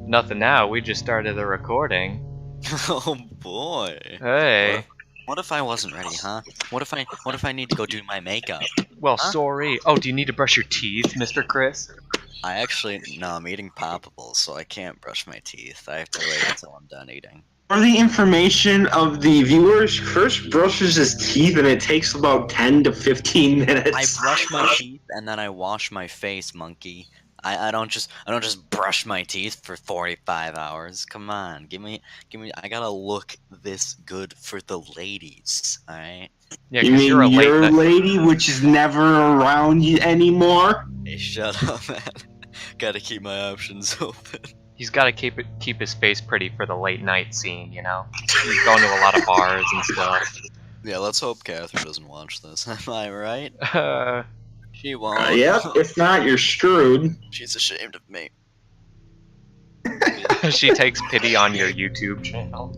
Nothing now. We just started the recording. Oh boy. Hey. What if I wasn't ready, huh? What if I need to go do my makeup? Well, Huh? sorry. Oh, do you need to brush your teeth, Mr. Chris? No, I'm eating poppables, so I can't brush my teeth. I have to wait until I'm done eating. For the information of the viewers, Chris brushes his teeth and it takes about 10 to 15 minutes. I brush my teeth and then I wash my face, monkey. I don't just brush my teeth for 45 hours. Come on, give me I gotta look this good for the ladies, alright? Yeah, You because mean you're a your late. lady, which is never around you anymore? Hey, shut up, man. Gotta keep my options open. He's got to keep his face pretty for the late night scene, you know. He's going to a lot of bars and stuff. Yeah, let's hope Catherine doesn't watch this. Am I right? She won't. Yep, if not, you're screwed. She's ashamed of me. She takes pity on your YouTube channel.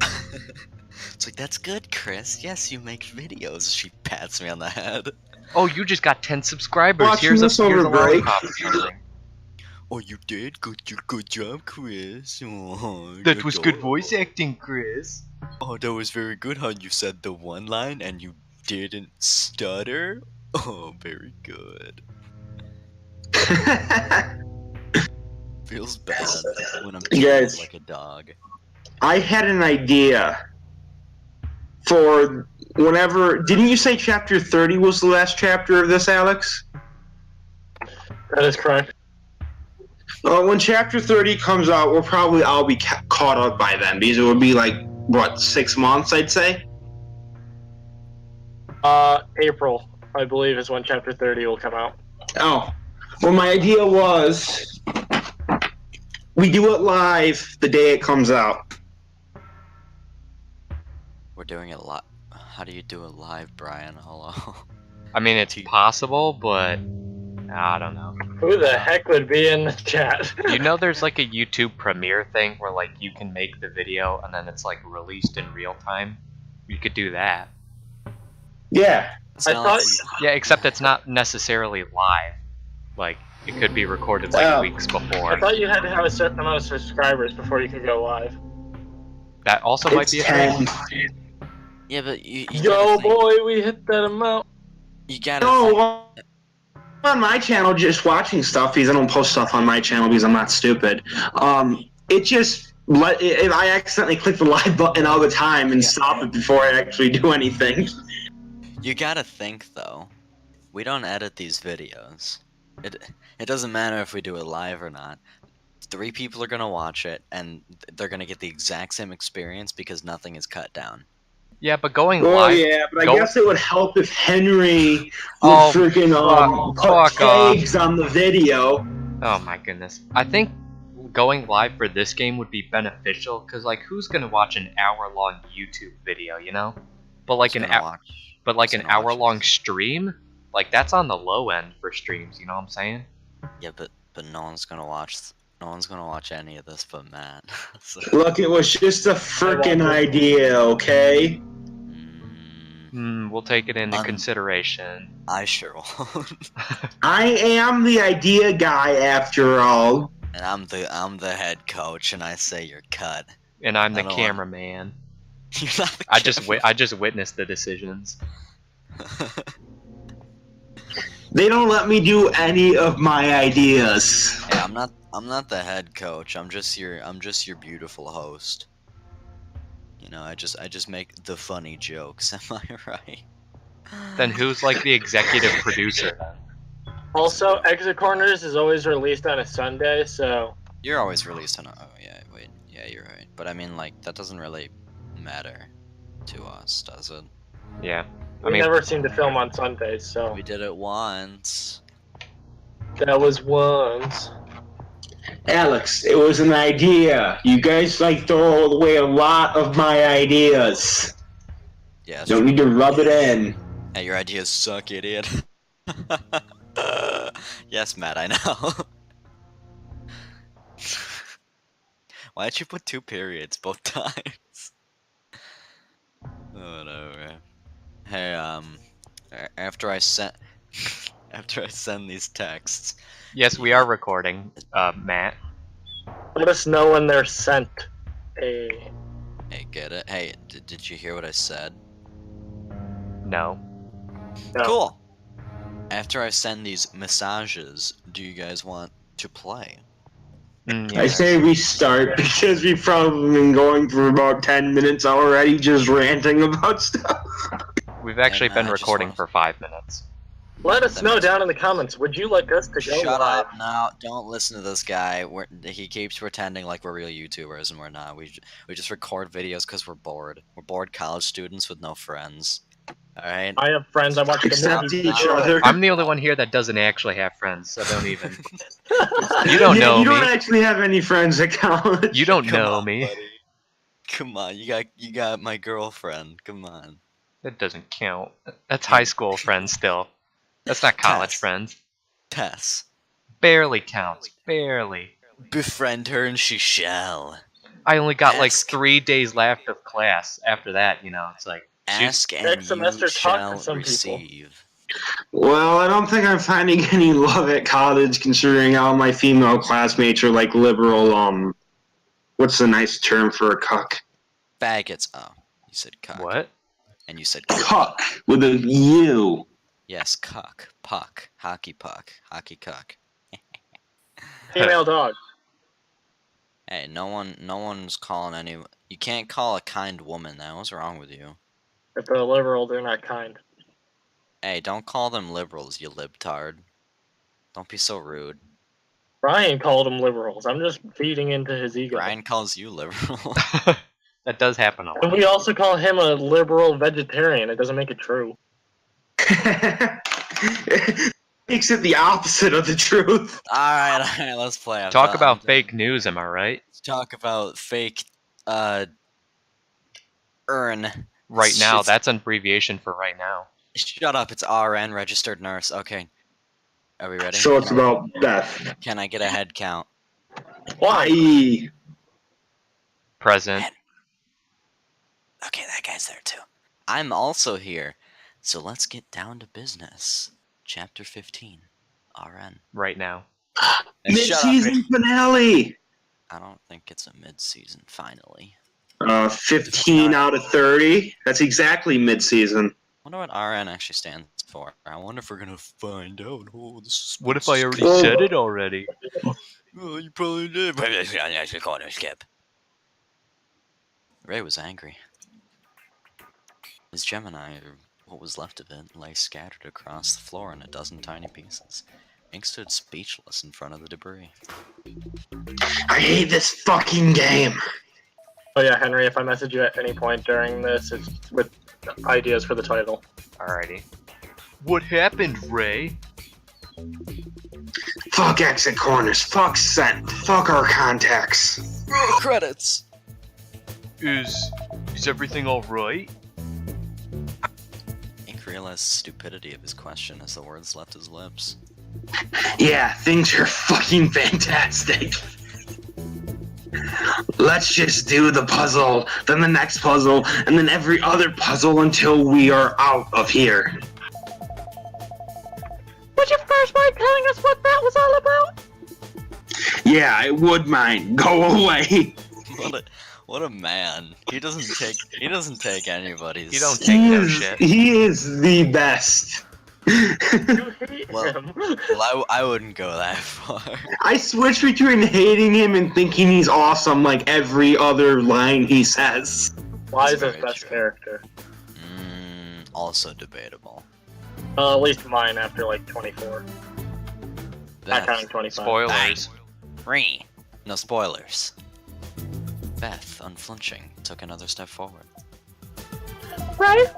It's like, that's good, Chris. Yes, you make videos. She pats me on the head. Oh, you just got 10 subscribers. Watching Here's a this over break. lollipop or something. Oh, you did? Good job, Chris. Oh, That was good voice acting, Chris. Oh, that was very good how you said the one line and you didn't stutter. Oh, very good. Feels bad when I'm Guys. treated like a dog. I had an idea for whenever. Didn't you say chapter 30 was the last chapter of this, Alex? That is correct. When chapter 30 comes out, we'll probably all be caught up by then because it would be like, what, 6 months, I'd say? April, I believe, is when chapter 30 will come out. Oh. Well, my idea was we do it live the day it comes out. We're doing it live. How do you do it live, Brian? Hello. I mean, it's possible, but I don't know. Who the heck would be in the chat? You know there's like a YouTube premiere thing where like you can make the video and then it's like released in real time? You could do that. Yeah. I thought Yeah, except it's not necessarily live. Like, it could be recorded like weeks before. I thought you had to have a certain amount of subscribers before you could go live. That also might be a thing. Yeah, but you Yo, boy, we hit that amount. You gotta. No, on my channel, just watching stuff because I don't post stuff on my channel because I'm not stupid. It just if I accidentally click the live button all the time and stop it before I actually do anything. You gotta think though. We don't edit these videos. It doesn't matter if we do it live or not. 3 people are gonna watch it, and they're gonna get the exact same experience because nothing is cut down. Yeah, but going Oh live... yeah, but I guess it would help if Henry would Oh, freaking put tags on the video. Oh my goodness. I think going live for this game would be beneficial, because like, who's gonna watch an hour-long YouTube video, you know? But like an hour-long stream? Like, that's on the low end for streams, you know what I'm saying? Yeah, but no one's gonna watch any of this but Matt. So, Look, it was just a freaking idea, okay? We'll take it into consideration. I sure won't. I am the idea guy after all. And I'm the head coach, and I say you're cut. And I'm the cameraman. You're not the I just witnessed the decisions. They don't let me do any of my ideas. Hey, I'm not the head coach. I'm just your beautiful host. You know, I just make the funny jokes. Am I right? Then who's like the executive producer then? Also, Exit Corners is always released on a Sunday, so... You're always released on a... Oh, yeah, wait. Yeah, you're right. But I mean, like, that doesn't really matter to us, does it? Yeah. We never seem to film on Sundays, so... We did it once. That was once. Alex, it was an idea. You guys like throw away a lot of my ideas. Yeah. Don't need to rub it in. Hey, your ideas suck, idiot. Yes, Matt, I know. Why'd you put 2 periods both times? Whatever. Hey, after I send these texts. Yes, we are recording, Matt. Let us know when they're sent. Hey, get it? Hey, did you hear what I said? No. Cool. After I send these messages, do you guys want to play? I say we start because we've probably been going for about 10 minutes already, just ranting about stuff. We've actually been recording for 5 minutes. Let us know down in the comments. Would you like us to go Shut live? up! No, don't listen to this guy. He keeps pretending like we're real YouTubers, and we're not. We just record videos because we're bored. We're bored college students with no friends. All right. I have friends. I watch Except each other. I'm the only one here that doesn't actually have friends, so don't even. You don't know me. You don't actually have any friends at college. You don't know me. Buddy. Come on, you got my girlfriend. Come on. That doesn't count. That's high school friends still. That's not college friends. Tess. Barely counts. Barely. Befriend her and she shall. I only got like 3 days left of class. After that, you know, it's like. Ask and Next semester, you talk shall to some receive. Well, I don't think I'm finding any love at college, considering all my female classmates are like liberal, what's the nice term for a cuck? Faggots. Oh, you said cuck. What? And you said Cuck with a U. Yes, cuck. Puck. Hockey puck. Hockey cuck. Female dog. Hey, no one's calling any. You can't call a kind woman that. What's wrong with you? If they're liberal, they're not kind. Hey, don't call them liberals, you libtard. Don't be so rude. Brian called them liberals. I'm just feeding into his ego. Brian calls you liberal. That does happen a lot. And we also call him a liberal vegetarian. It doesn't make it true. Makes it the opposite of the truth. Alright, let's play. Talk about fake news, am I right? Let's talk about fake, earn. Right now, that's an abbreviation for right now. Shut up, it's RN, registered nurse. Okay. Are we ready? So it's about Beth. Can I get a head count? Why? Present. Okay, that guy's there too. I'm also here. So let's get down to business. Chapter 15. RN. Right now. Mid-season finale! I don't think it's a mid-season finally. 15 out of 30. That's exactly mid-season. I wonder what RN actually stands for. I wonder if we're gonna find out. Oh, this is What if I already said it already? Oh, you probably did. Skip. Ray was angry. His Gemini, or what was left of it, lay scattered across the floor in a dozen tiny pieces. Ink stood speechless in front of the debris. I hate this fucking game. Oh yeah, Henry, if I message you at any point during this, it's with ideas for the title. Alrighty. What happened, Ray? Fuck exit corners. Fuck scent. Fuck our contacts. Credits! Is everything alright? Ink realized the stupidity of his question as the words left his lips. Yeah, things are fucking fantastic. Let's just do the puzzle, then the next puzzle, and then every other puzzle until we are out of here. Would you first mind telling us what that was all about? Yeah, I would mind. Go away. What a man. He doesn't take anybody's. You don't take no shit. He is the best. You hate Well, him. Well, I wouldn't go that far. I switch between hating him and thinking he's awesome like every other line he says. Why is That's his very best true. character? Also debatable. At least mine after like 24. Not counting 25. Spoilers. Free. No spoilers. Beth, unflinching, took another step forward. Right?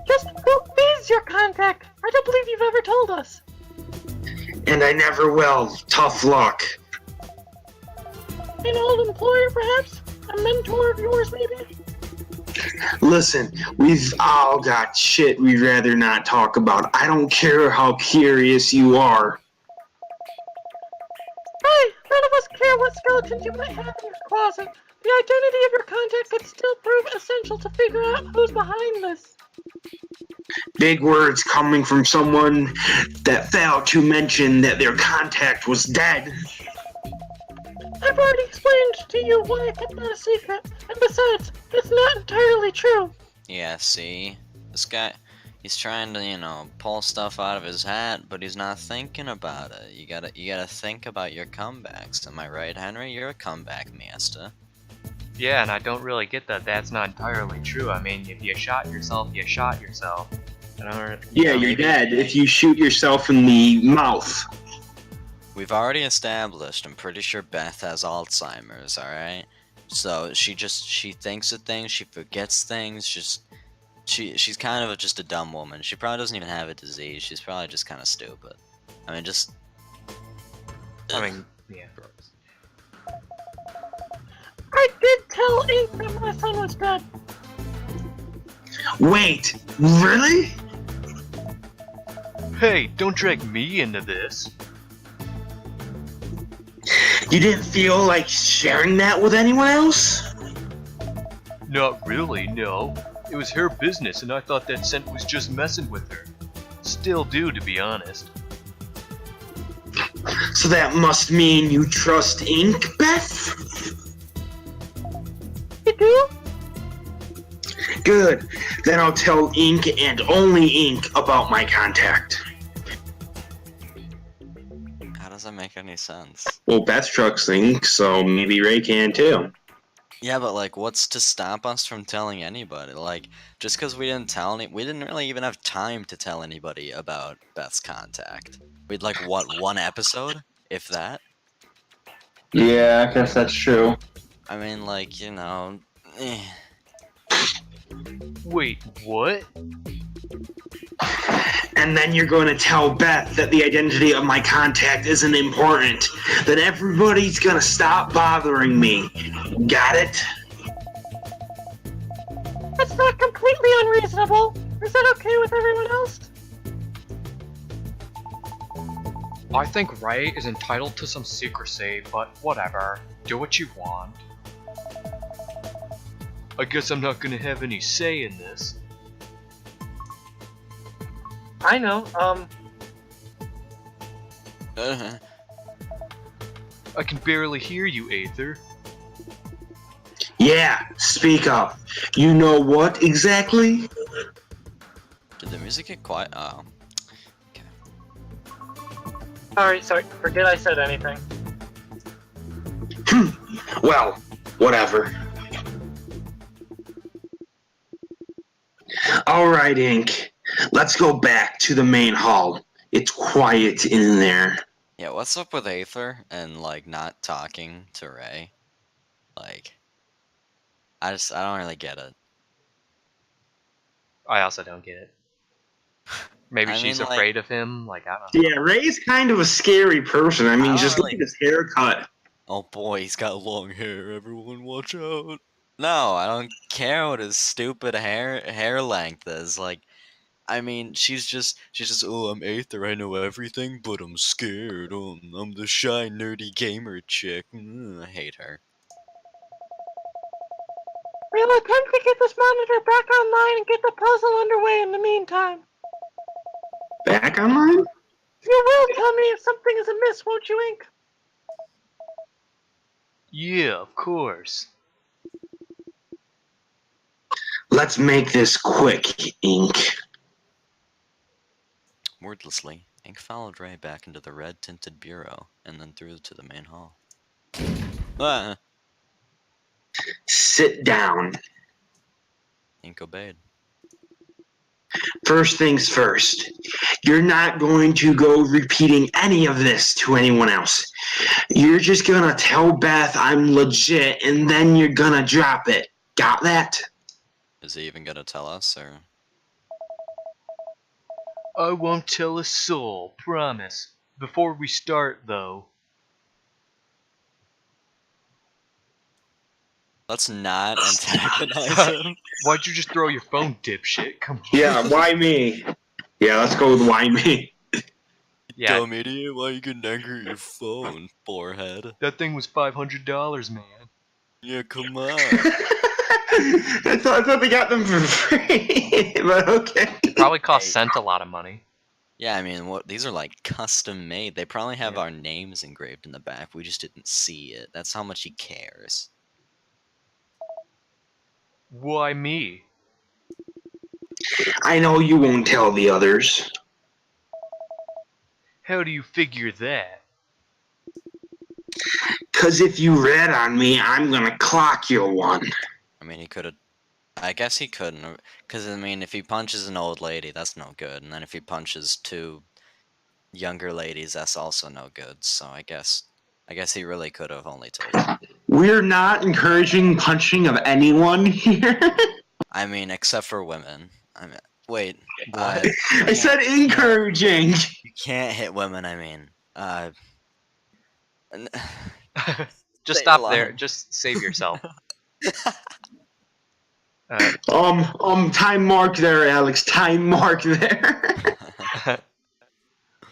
Just who is your contact? I don't believe you've ever told us. And I never will. Tough luck. An old employer, perhaps? A mentor of yours, maybe? Listen, we've all got shit we'd rather not talk about. I don't care how curious you are. Hey, none of us care what skeletons you might have in your closet. The identity of your contact could still prove essential to figure out who's behind this. Big words coming from someone that failed to mention that their contact was dead. I've already explained to you why I kept that a secret, and besides, it's not entirely true. Yeah, see? This guy, he's trying to, you know, pull stuff out of his hat, but he's not thinking about it. You gotta think about your comebacks. Am I right, Henry? You're a comeback master. Yeah, and I don't really get that that's not entirely true. I mean, if you shot yourself, you shot yourself. Yeah, you're dead if you shoot yourself in the mouth. We've already established, I'm pretty sure Beth has Alzheimer's, alright? So she thinks of things, she forgets things, she's kind of just a dumb woman. She probably doesn't even have a disease, she's probably just kind of stupid. I mean, yeah. I did tell Ink that my son was dead. Wait, really? Hey, don't drag me into this. You didn't feel like sharing that with anyone else? Not really, no. It was her business, and I thought that scent was just messing with her. Still do, to be honest. So that must mean you trust Ink, Beth? You do? Good. Then I'll tell Ink and only Ink about my contact. how does that make any sense? Well, Beth trusts Ink, so maybe Ray can too. Yeah, but like, what's to stop us from telling anybody? Like, just because we didn't tell we didn't really even have time to tell anybody about Beth's contact. We'd like, what, one episode? If that? Yeah, I guess that's true. I mean, like, you know... Wait, what? And then you're going to tell Beth that the identity of my contact isn't important. Then everybody's going to stop bothering me. Got it? That's not completely unreasonable. Is that okay with everyone else? I think Ray is entitled to some secrecy, but whatever. Do what you want. I guess I'm not gonna have any say in this. I know, I can barely hear you, Aether. Yeah, speak up. You know what exactly? Did the music get quiet? Oh. Sorry, forget I said anything. Well, whatever. Alright, Ink. Let's go back to the main hall. It's quiet in there. Yeah, what's up with Aether and, like, not talking to Ray? Like, I don't really get it. I also don't get it. Maybe she's afraid of him, like, I don't know. Yeah, Ray's kind of a scary person. I mean, just look at his haircut. Oh boy, he's got long hair, everyone watch out. No, I don't care what his stupid hair length is, like, I mean, she's just, oh, I'm Aether, I know everything, but I'm scared, oh, I'm the shy, nerdy gamer chick, I hate her. We'll attempt to get this monitor back online and get the puzzle underway in the meantime. Back online? You will tell me if something is amiss, won't you, Ink? Yeah, of course. Let's make this quick, Ink. Wordlessly, Ink followed Ray back into the red-tinted bureau, and then through to the main hall. Ah! Sit down. Ink obeyed. First things first, you're not going to go repeating any of this to anyone else. You're just gonna tell Beth I'm legit, and then you're gonna drop it. Got that? Is he even gonna tell us, or...? I won't tell a soul, promise. Before we start, though. Let's not antagonize him. Why'd you just throw your phone, dipshit? Come on. Yeah, why me? Yeah, let's go with why me. Yeah. Dumb idiot, why you getting angry at your phone, forehead? That thing was $500, man. Yeah, come on. I thought they got them for free, but okay. It probably cost Cent a lot of money. Yeah, I mean, what these are like custom made. They probably have our names engraved in the back. We just didn't see it. That's how much he cares. Why me? I know you won't tell the others. How do you figure that? 'Cause if you rat on me, I'm gonna clock you one. I mean, he could have. I guess he couldn't. Because, I mean, if he punches an old lady, that's no good. And then if he punches two younger ladies, that's also no good. So I guess he really could have only told him. We're not encouraging punching of anyone here. I mean, except for women. I mean, wait. What? I said encouraging. You can't hit women, I mean. Just stop there. Just save yourself. Time mark there, Alex. Time mark there.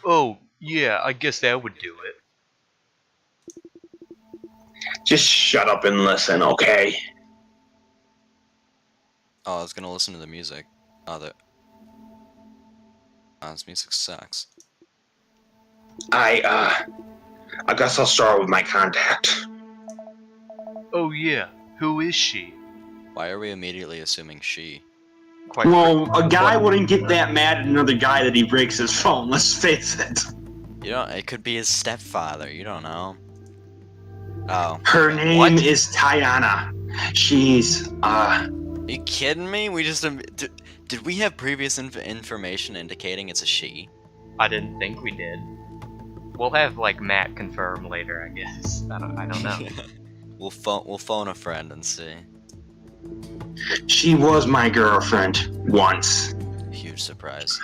Oh, yeah, I guess that would do it. Just shut up and listen, okay? Oh, I was gonna listen to the music. Oh, this music sucks. I guess I'll start with my contact. Oh, yeah. Who is she? Why are we immediately assuming she? Well, a guy wouldn't get that mad at another guy that he breaks his phone, let's face it. You don't. It could be his stepfather. You don't know. Oh. Her name is Tiana. She's, Are you kidding me? We just... Did we have previous information indicating it's a she? I didn't think we did. We'll have, like, Matt confirm later, I guess. I don't know. We'll phone a friend and see. She was my girlfriend once. Huge surprise.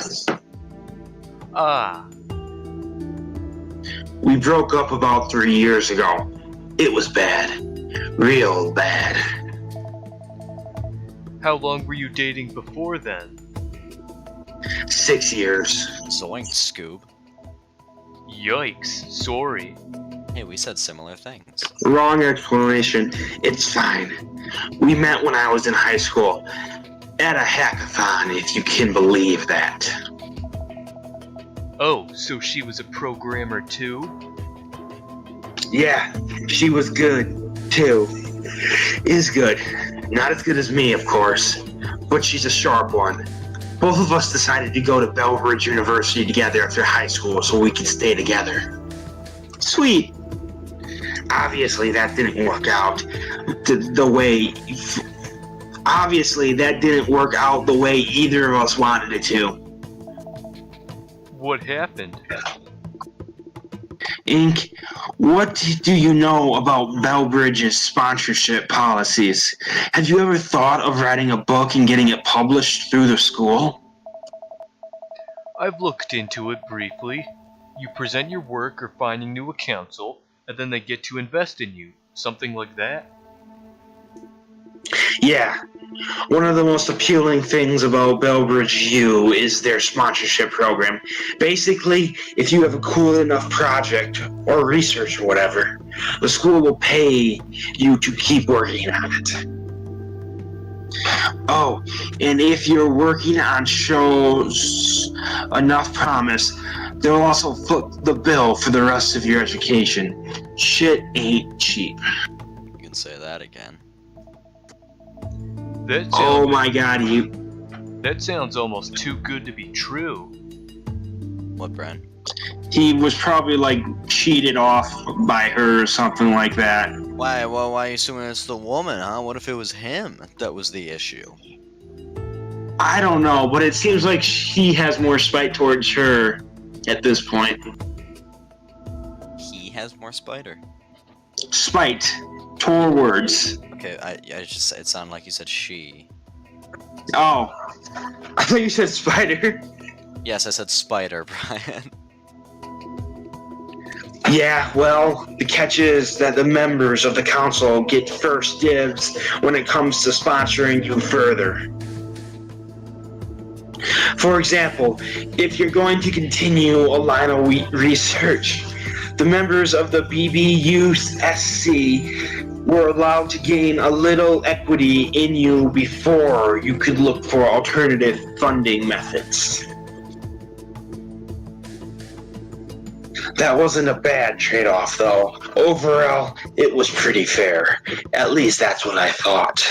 We broke up about 3 years ago. It was bad. Real bad. How long were you dating before then? 6 years. Zoink, Scoob. Yikes, sorry. Hey, we said similar things. Wrong explanation. It's fine. We met when I was in high school. At a hackathon, if you can believe that. Oh, so she was a programmer too? Yeah, she was good, too. Is good. Not as good as me, of course. But she's a sharp one. Both of us decided to go to Belbridge University together after high school so we could stay together. Sweet. Obviously, that didn't work out the way... Obviously, that didn't work out the way either of us wanted it to. What happened? Ink, what do you know about Belbridge's sponsorship policies? Have you ever thought of writing a book and getting it published through the school? I've looked into it briefly. You present your work or finding to a council, and then they get to invest in you. Something like that? Yeah. One of the most appealing things about Belbridge U is their sponsorship program. Basically, if you have a cool enough project or research or whatever, the school will pay you to keep working on it. Oh, and if you're working on shows enough promise, they'll also foot the bill for the rest of your education. Shit ain't cheap. You can say that again. Oh my god, That sounds almost too good to be true. What, Bren? He was probably, like, cheated off by her or something like that. Why? Well, why are you assuming it's the woman, huh? What if it was him that was the issue? I don't know, but it seems like he has more spite towards her at this point. He has more spider. Spite. Towards. Okay, it sounded like you said she. Oh. I thought you said spider. Yes, I said spider, Brian. Yeah, well, the catch is that the members of the council get first dibs when it comes to sponsoring you further. For example, if you're going to continue a line of research, the members of the BBUSC were allowed to gain a little equity in you before you could look for alternative funding methods. That wasn't a bad trade-off, though. Overall, it was pretty fair. At least that's what I thought.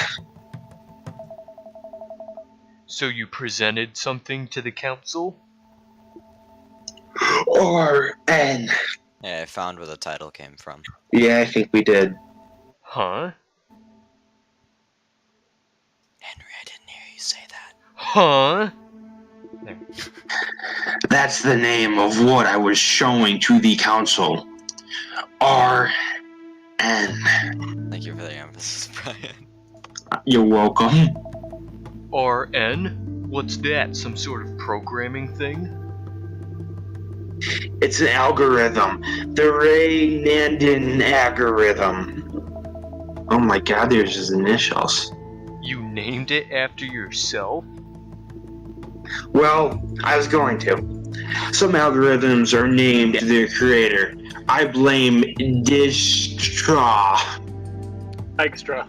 So you presented something to the council? Or N. Yeah, I found where the title came from. Yeah, I think we did. Huh? Henry, I didn't hear you say that. Huh? There. That's the name of what I was showing to the council. R. N. Thank you for the emphasis, Brian. You're welcome. RN? What's that? Some sort of programming thing? It's an algorithm. The Ray-Nandin algorithm. Oh my god, there's his initials. You named it after yourself? Well, I was going to. Some algorithms are named after their creator. I blame Distra. Extra.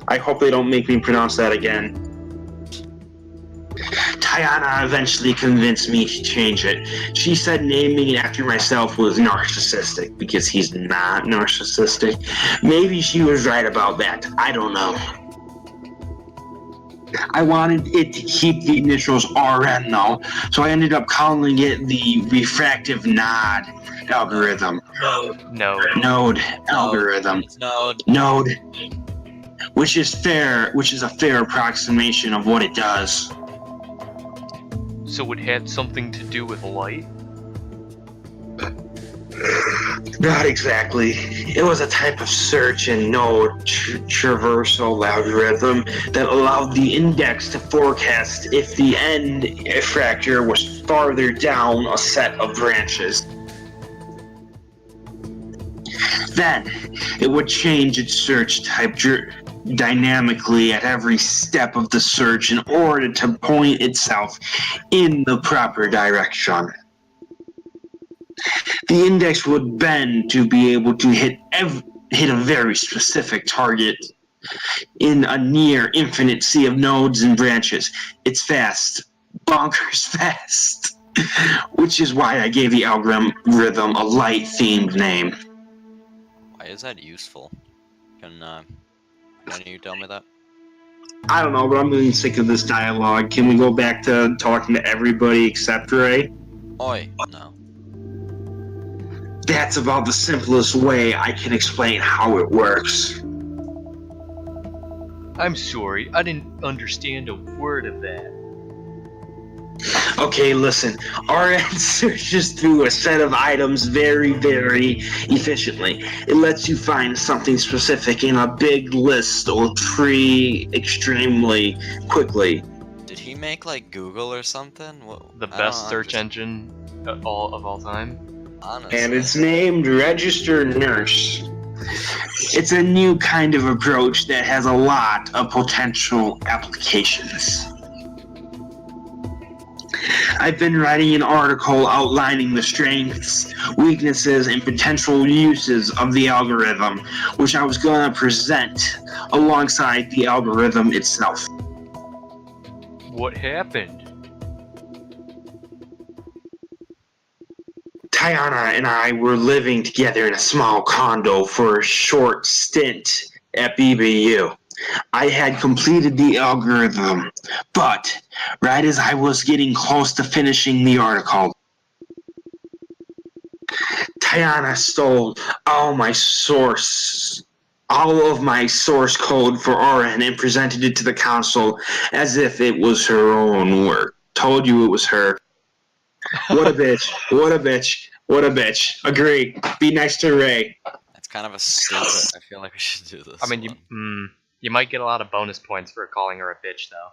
I hope they don't make me pronounce that again. Tiana eventually convinced me to change it. She said naming it after myself was narcissistic, because he's not narcissistic. Maybe she was right about that. I don't know. I wanted it to keep the initials RN though, so I ended up calling it the refractive node algorithm. Node algorithm. Node. Which is a fair approximation of what it does. So it had something to do with light? Not exactly. It was a type of search and node traversal algorithm that allowed the index to forecast if the end effector was farther down a set of branches. Then, it would change its search type dynamically at every step of the search in order to point itself in the proper direction. The index would bend to be able to hit a very specific target in a near infinite sea of nodes and branches. It's fast. Bonkers fast. Which is why I gave the algorithm a light-themed name. Why is that useful? Can you tell me that? I don't know, but I'm getting sick of this dialogue. Can we go back to talking to everybody except Ray? Oi, no. That's about the simplest way I can explain how it works. I'm sorry, I didn't understand a word of that. Okay, listen. RN searches through a set of items very, very efficiently. It lets you find something specific in a big list or tree extremely quickly. Did he make like Google or something? The best search engine of all time? Honestly. And it's named Register Nurse. It's a new kind of approach that has a lot of potential applications. I've been writing an article outlining the strengths, weaknesses, and potential uses of the algorithm, which I was going to present alongside the algorithm itself. What happened? Tiana and I were living together in a small condo for a short stint at BBU. I had completed the algorithm, but right as I was getting close to finishing the article, Tiana stole all of my source code for RN and presented it to the council as if it was her own work. Told you it was her. What a bitch. What a bitch. What a bitch. Agree. Be nice to Ray. That's kind of a stupid. I feel like we should do this. I mean, you might get a lot of bonus points for calling her a bitch, though.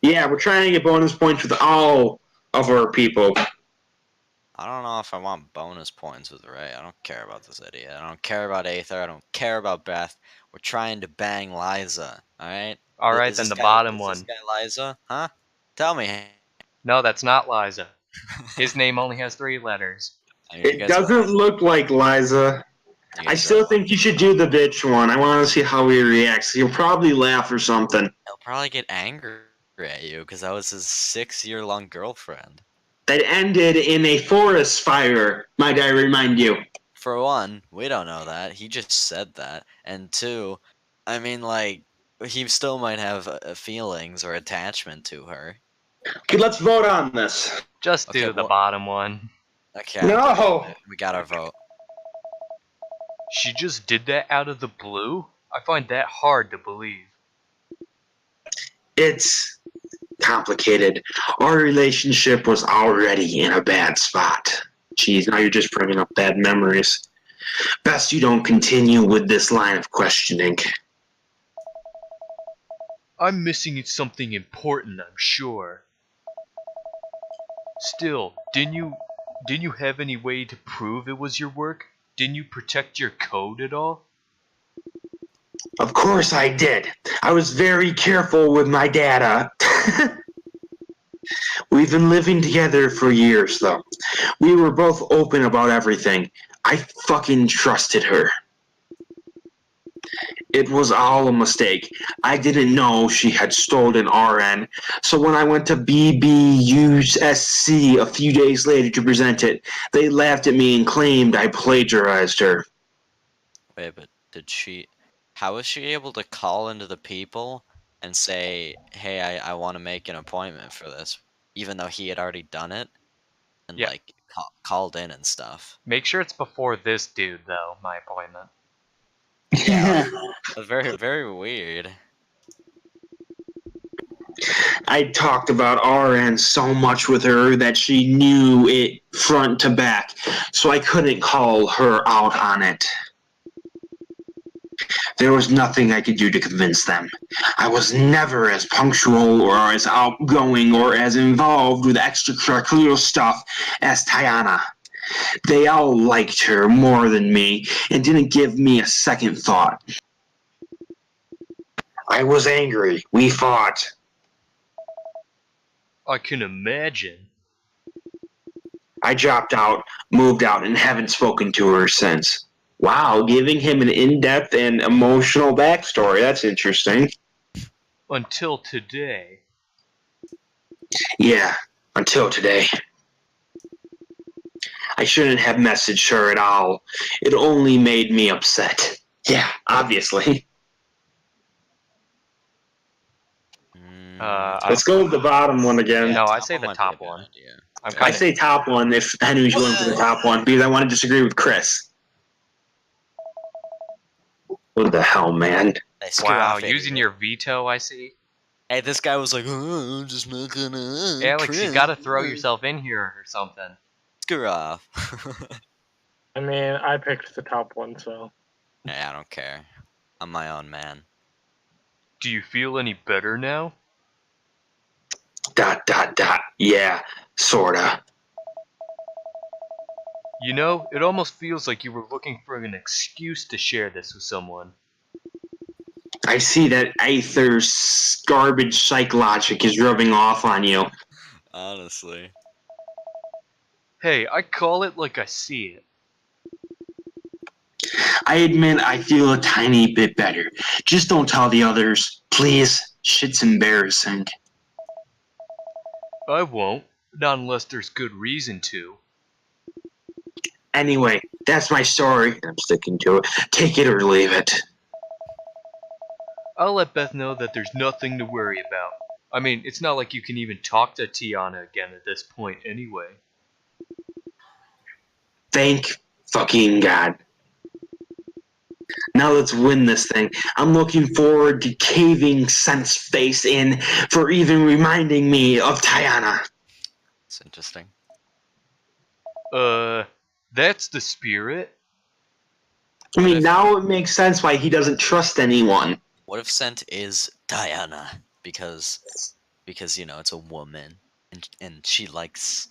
Yeah, we're trying to get bonus points with all of our people. I don't know if I want bonus points with Ray. I don't care about this idiot. I don't care about Aether. I don't care about Beth. We're trying to bang Liza, alright? Alright, then the bottom one. Is this guy Liza? Huh? Tell me. No, that's not Liza. His name only has 3 letters. It doesn't look like Liza. I still think you should do the bitch one. I want to see how he reacts. He'll probably laugh or something. He'll probably get angry at you because that was his 6-year-long girlfriend. that ended in a forest fire, might I remind you. For one, we don't know that. He just said that. And two, I mean, like, he still might have feelings or attachment to her. Okay, let's vote on this. Just do the bottom one. Okay. No! We got our vote. She just did that out of the blue? I find that hard to believe. It's complicated. Our relationship was already in a bad spot. Jeez, now you're just bringing up bad memories. Best you don't continue with this line of questioning. I'm missing something important, I'm sure. Still, didn't you have any way to prove it was your work? Didn't you protect your code at all? Of course I did. I was very careful with my data. We've been living together for years, though. We were both open about everything. I fucking trusted her. It was all a mistake. I didn't know she had stolen RN, so when I went to BBUSC a few days later to present it, they laughed at me and claimed I plagiarized her. Wait, but how was she able to call into the people and say, hey, I want to make an appointment for this, even though he had already done it? And, like, called in and stuff. Make sure it's before this dude, though, my appointment. Yeah. Very, very weird. I talked about RN so much with her that she knew it front to back, so I couldn't call her out on it. There was nothing I could do to convince them. I was never as punctual or as outgoing or as involved with extracurricular stuff as Tiana. They all liked her more than me and didn't give me a second thought. I was angry. We fought. I can imagine. I dropped out, moved out, and haven't spoken to her since. Wow, giving him an in-depth and emotional backstory. That's interesting. Until today. Yeah, until today. I shouldn't have messaged her at all. It only made me upset. Yeah, obviously. Let's go with the bottom one again. No, I say the top one. I say top one if Henry's going for the top one, because I want to disagree with Chris. What the hell, man? Wow, using your veto, I see. Hey, this guy was like, oh, I'm just not gonna... Alex, you gotta throw yourself in here or something. Screw off. I mean, I picked the top one, so... Hey, I don't care. I'm my own man. Do you feel any better now? ... Yeah, sorta. You know, it almost feels like you were looking for an excuse to share this with someone. I see that Aether's garbage psych logic is rubbing off on you. Honestly. Hey, I call it like I see it. I admit I feel a tiny bit better. Just don't tell the others, please. Shit's embarrassing. I won't, not unless there's good reason to. Anyway, that's my story, and I'm sticking to it. Take it or leave it. I'll let Beth know that there's nothing to worry about. I mean, it's not like you can even talk to Tiana again at this point anyway. Thank fucking God. Now let's win this thing. I'm looking forward to caving Sense face in for even reminding me of Tiana. It's interesting. That's the spirit? I mean, now it makes sense why he doesn't trust anyone. What if Scent is Diana? Because you know, it's a woman, and she likes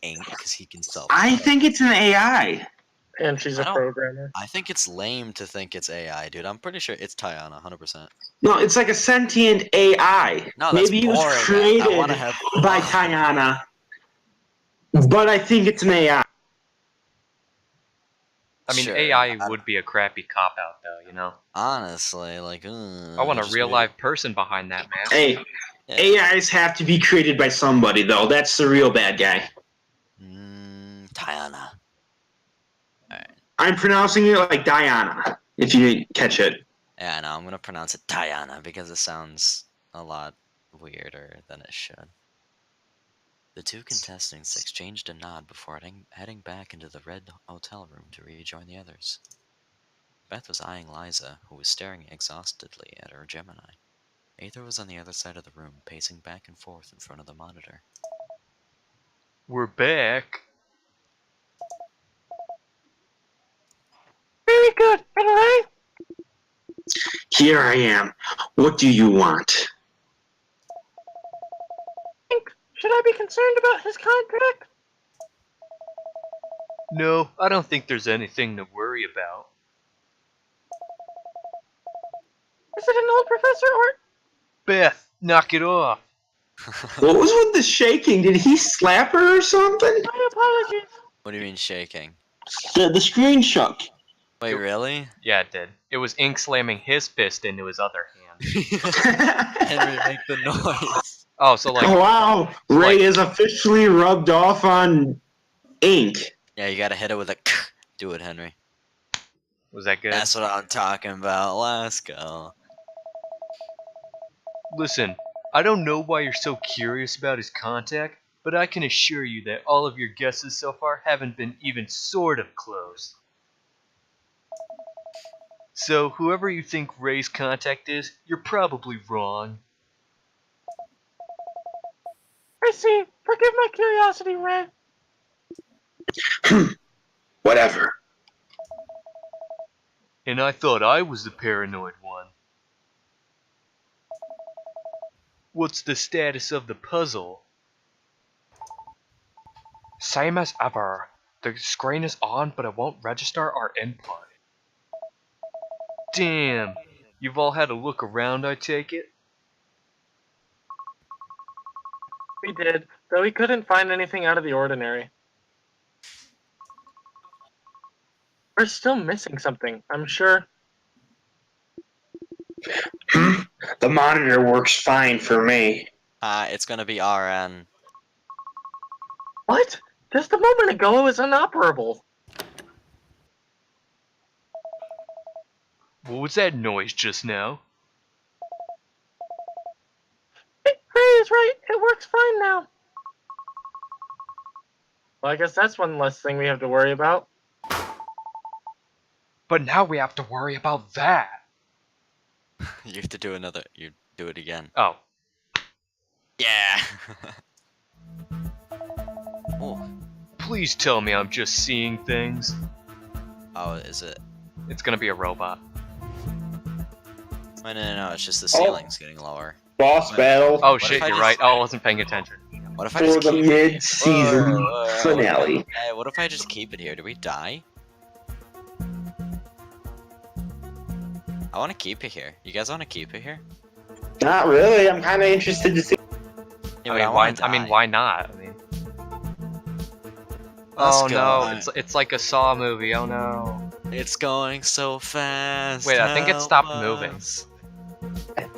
Aint because he can solve. I think it's an AI. And she's a programmer. I think it's lame to think it's AI, dude. I'm pretty sure it's Tiana, 100%. No, it's like a sentient AI. No, that's Maybe it was boring, created man. by Tiana, but I think it's an AI. I mean, Sure. AI would be a crappy cop-out, though, you know? Honestly, like, I want a real live person behind that, man. Hey, Yeah. AIs have to be created by somebody, though. That's the real bad guy. Tiana. Alright. I'm pronouncing it like Diana, if you didn't catch it. Yeah, no, I'm gonna pronounce it Tiana because it sounds a lot weirder than it should. The two contestants exchanged a nod before heading back into the red hotel room to rejoin the others. Beth was eyeing Liza, who was staring exhaustedly at her Gemini. Aether was on the other side of the room, pacing back and forth in front of the monitor. We're back. Very good. Alright? Here I am. What do you want? Should I be concerned about his contract? No, I don't think there's anything to worry about. Is it an old professor or... Beth, knock it off. What was with the shaking? Did he slap her or something? My apologies. What do you mean shaking? The screen shook. Wait, really? Yeah, it did. It was Ink slamming his fist into his other hand. Henry, make the noise. Oh, so like... Oh, wow. Ray like- is officially rubbed off on ink. Yeah, you gotta hit it with a do it, Henry. Was that good? That's what I'm talking about. Let's go. Listen, I don't know why you're so curious about his contact, but I can assure you that all of your guesses so far haven't been even sort of close. So, whoever you think Ray's contact is, you're probably wrong. I see. Forgive my curiosity, Ray. Whatever. And I thought I was the paranoid one. What's the status of the puzzle? Same as ever. The screen is on, but it won't register our input. Damn. You've all had a look around, I take it? We did, though we couldn't find anything out of the ordinary. We're still missing something, I'm sure. The monitor works fine for me. It's gonna be RN. What? Just a moment ago it was inoperable. What was that noise just now? Ray is right, it works fine now. Well, I guess that's one less thing we have to worry about. But now we have to worry about that. You have to do another. You do it again. Oh. Yeah. Oh. Please tell me I'm just seeing things. Oh, is it? It's gonna be a robot. Oh, no, it's just the ceiling's getting lower. Boss battle Oh What shit, if I you're just- right. Oh, I wasn't paying attention. What if I for just the keep mid-season Whoa, finale. Hey, what if I just keep it here? Do we die? I want to keep it here. You guys want to keep it here? Not really. I'm kind of interested to see. Yeah, I but mean, wanna die. why not? I mean, Let's oh go. no, it's like a Saw movie. Oh no. It's going so fast. Wait, I think it help stopped moving. us.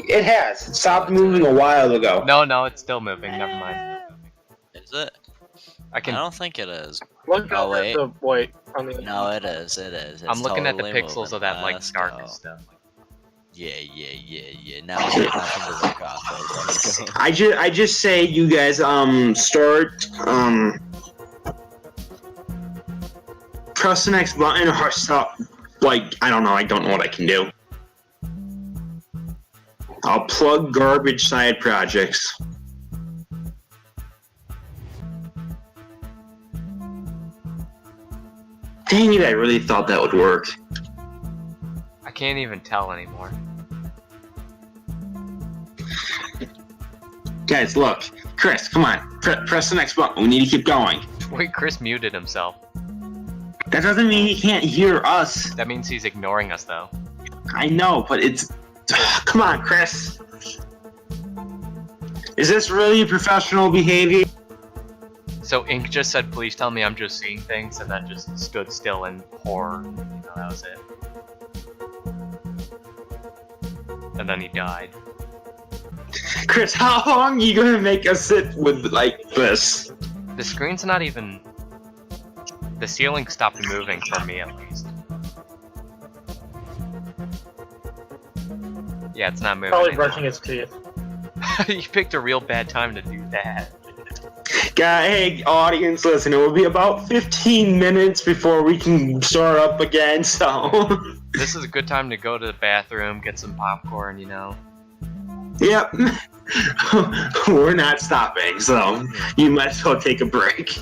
It has. It stopped moving a while ago. No, it's still moving. Never mind. Is it? I I can. don't think it is. Look Oh, over wait. the white on the No, it is. It is. I'm It's looking at the totally pixels moving. of that like Let's dark go. stuff. Yeah. Now we have nothing to work off of. Let's go. I just say you guys start press the next button or stop. Like I don't know what I can do. I'll plug garbage side projects. Dang it, I really thought that would work. I can't even tell anymore. Guys, look. Chris, come on. Press the next button. We need to keep going. Wait, Chris muted himself. That doesn't mean he can't hear us. That means he's ignoring us though. I know, but it's... Come on, Chris. Is this really professional behavior? So Ink just said, "Please tell me I'm just seeing things," and then just stood still in horror. You know, that was it. And then he died. Chris, how long are you gonna make us sit with like this? The screen's not even... The ceiling stopped moving for me at least. Yeah, it's not moving Probably anymore. brushing his teeth. You picked a real bad time to do that. Hey, audience, listen, it will be about 15 minutes before we can start up again, so... This is a good time to go to the bathroom, get some popcorn, you know? Yep. We're not stopping, so you might as well take a break.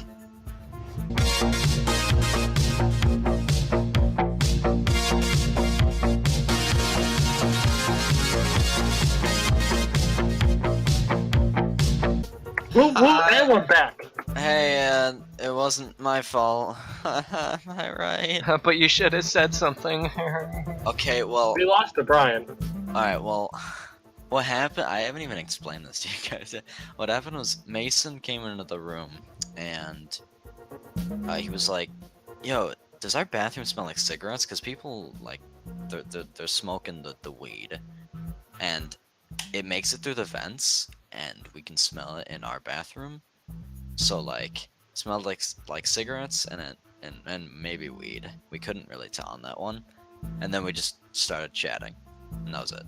And we're back. Hey, it wasn't my fault. Am I right? But you should have said something. Okay, well... We lost to Brian. Alright, well... What happened? I haven't even explained this to you guys yet. What happened was Mason came into the room, and he was like, "Yo, does our bathroom smell like cigarettes? Because people, like, they're smoking the weed. And it makes it through the vents, and we can smell it in our bathroom. So, like, it smelled like cigarettes and maybe weed. We couldn't really tell on that one. And then we just started chatting, and that was it.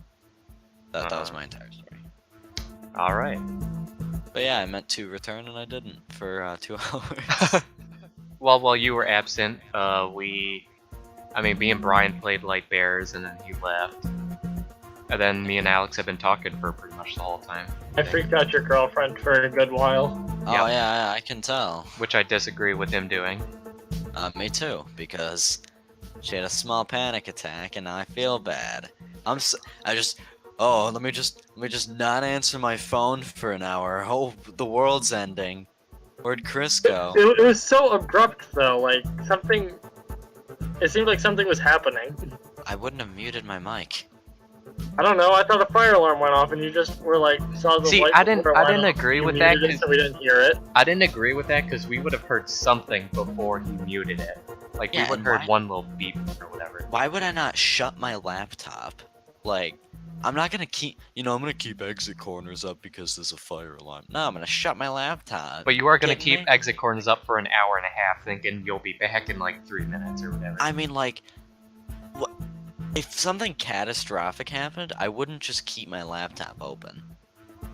That was my entire story. Alright. But yeah, I meant to return and I didn't for 2 hours. Well, while you were absent, me and Brian played Light Bears and then he left. And then me and Alex have been talking for pretty much the whole time. I freaked out your girlfriend for a good while. Oh yeah, I can tell. Which I disagree with him doing. Me too, because she had a small panic attack and I feel bad. Let me just not answer my phone for an hour. Oh, the world's ending. Where'd Chris go? It was so abrupt though, like something... It seemed like something was happening. I wouldn't have muted my mic. I don't know, I thought a fire alarm went off and you just were like, saw the See, light. I didn't agree with that so we didn't hear it. I didn't agree with that because we would have heard something before he muted it. Like, we would have heard one little beep or whatever. Why would I not shut my laptop? Like, I'm not gonna keep, I'm gonna keep exit corners up because there's a fire alarm. No, I'm gonna shut my laptop. But you are gonna keep exit corners up for an hour and a half thinking you'll be back in like 3 minutes or whatever. I mean, like, what? If something catastrophic happened, I wouldn't just keep my laptop open.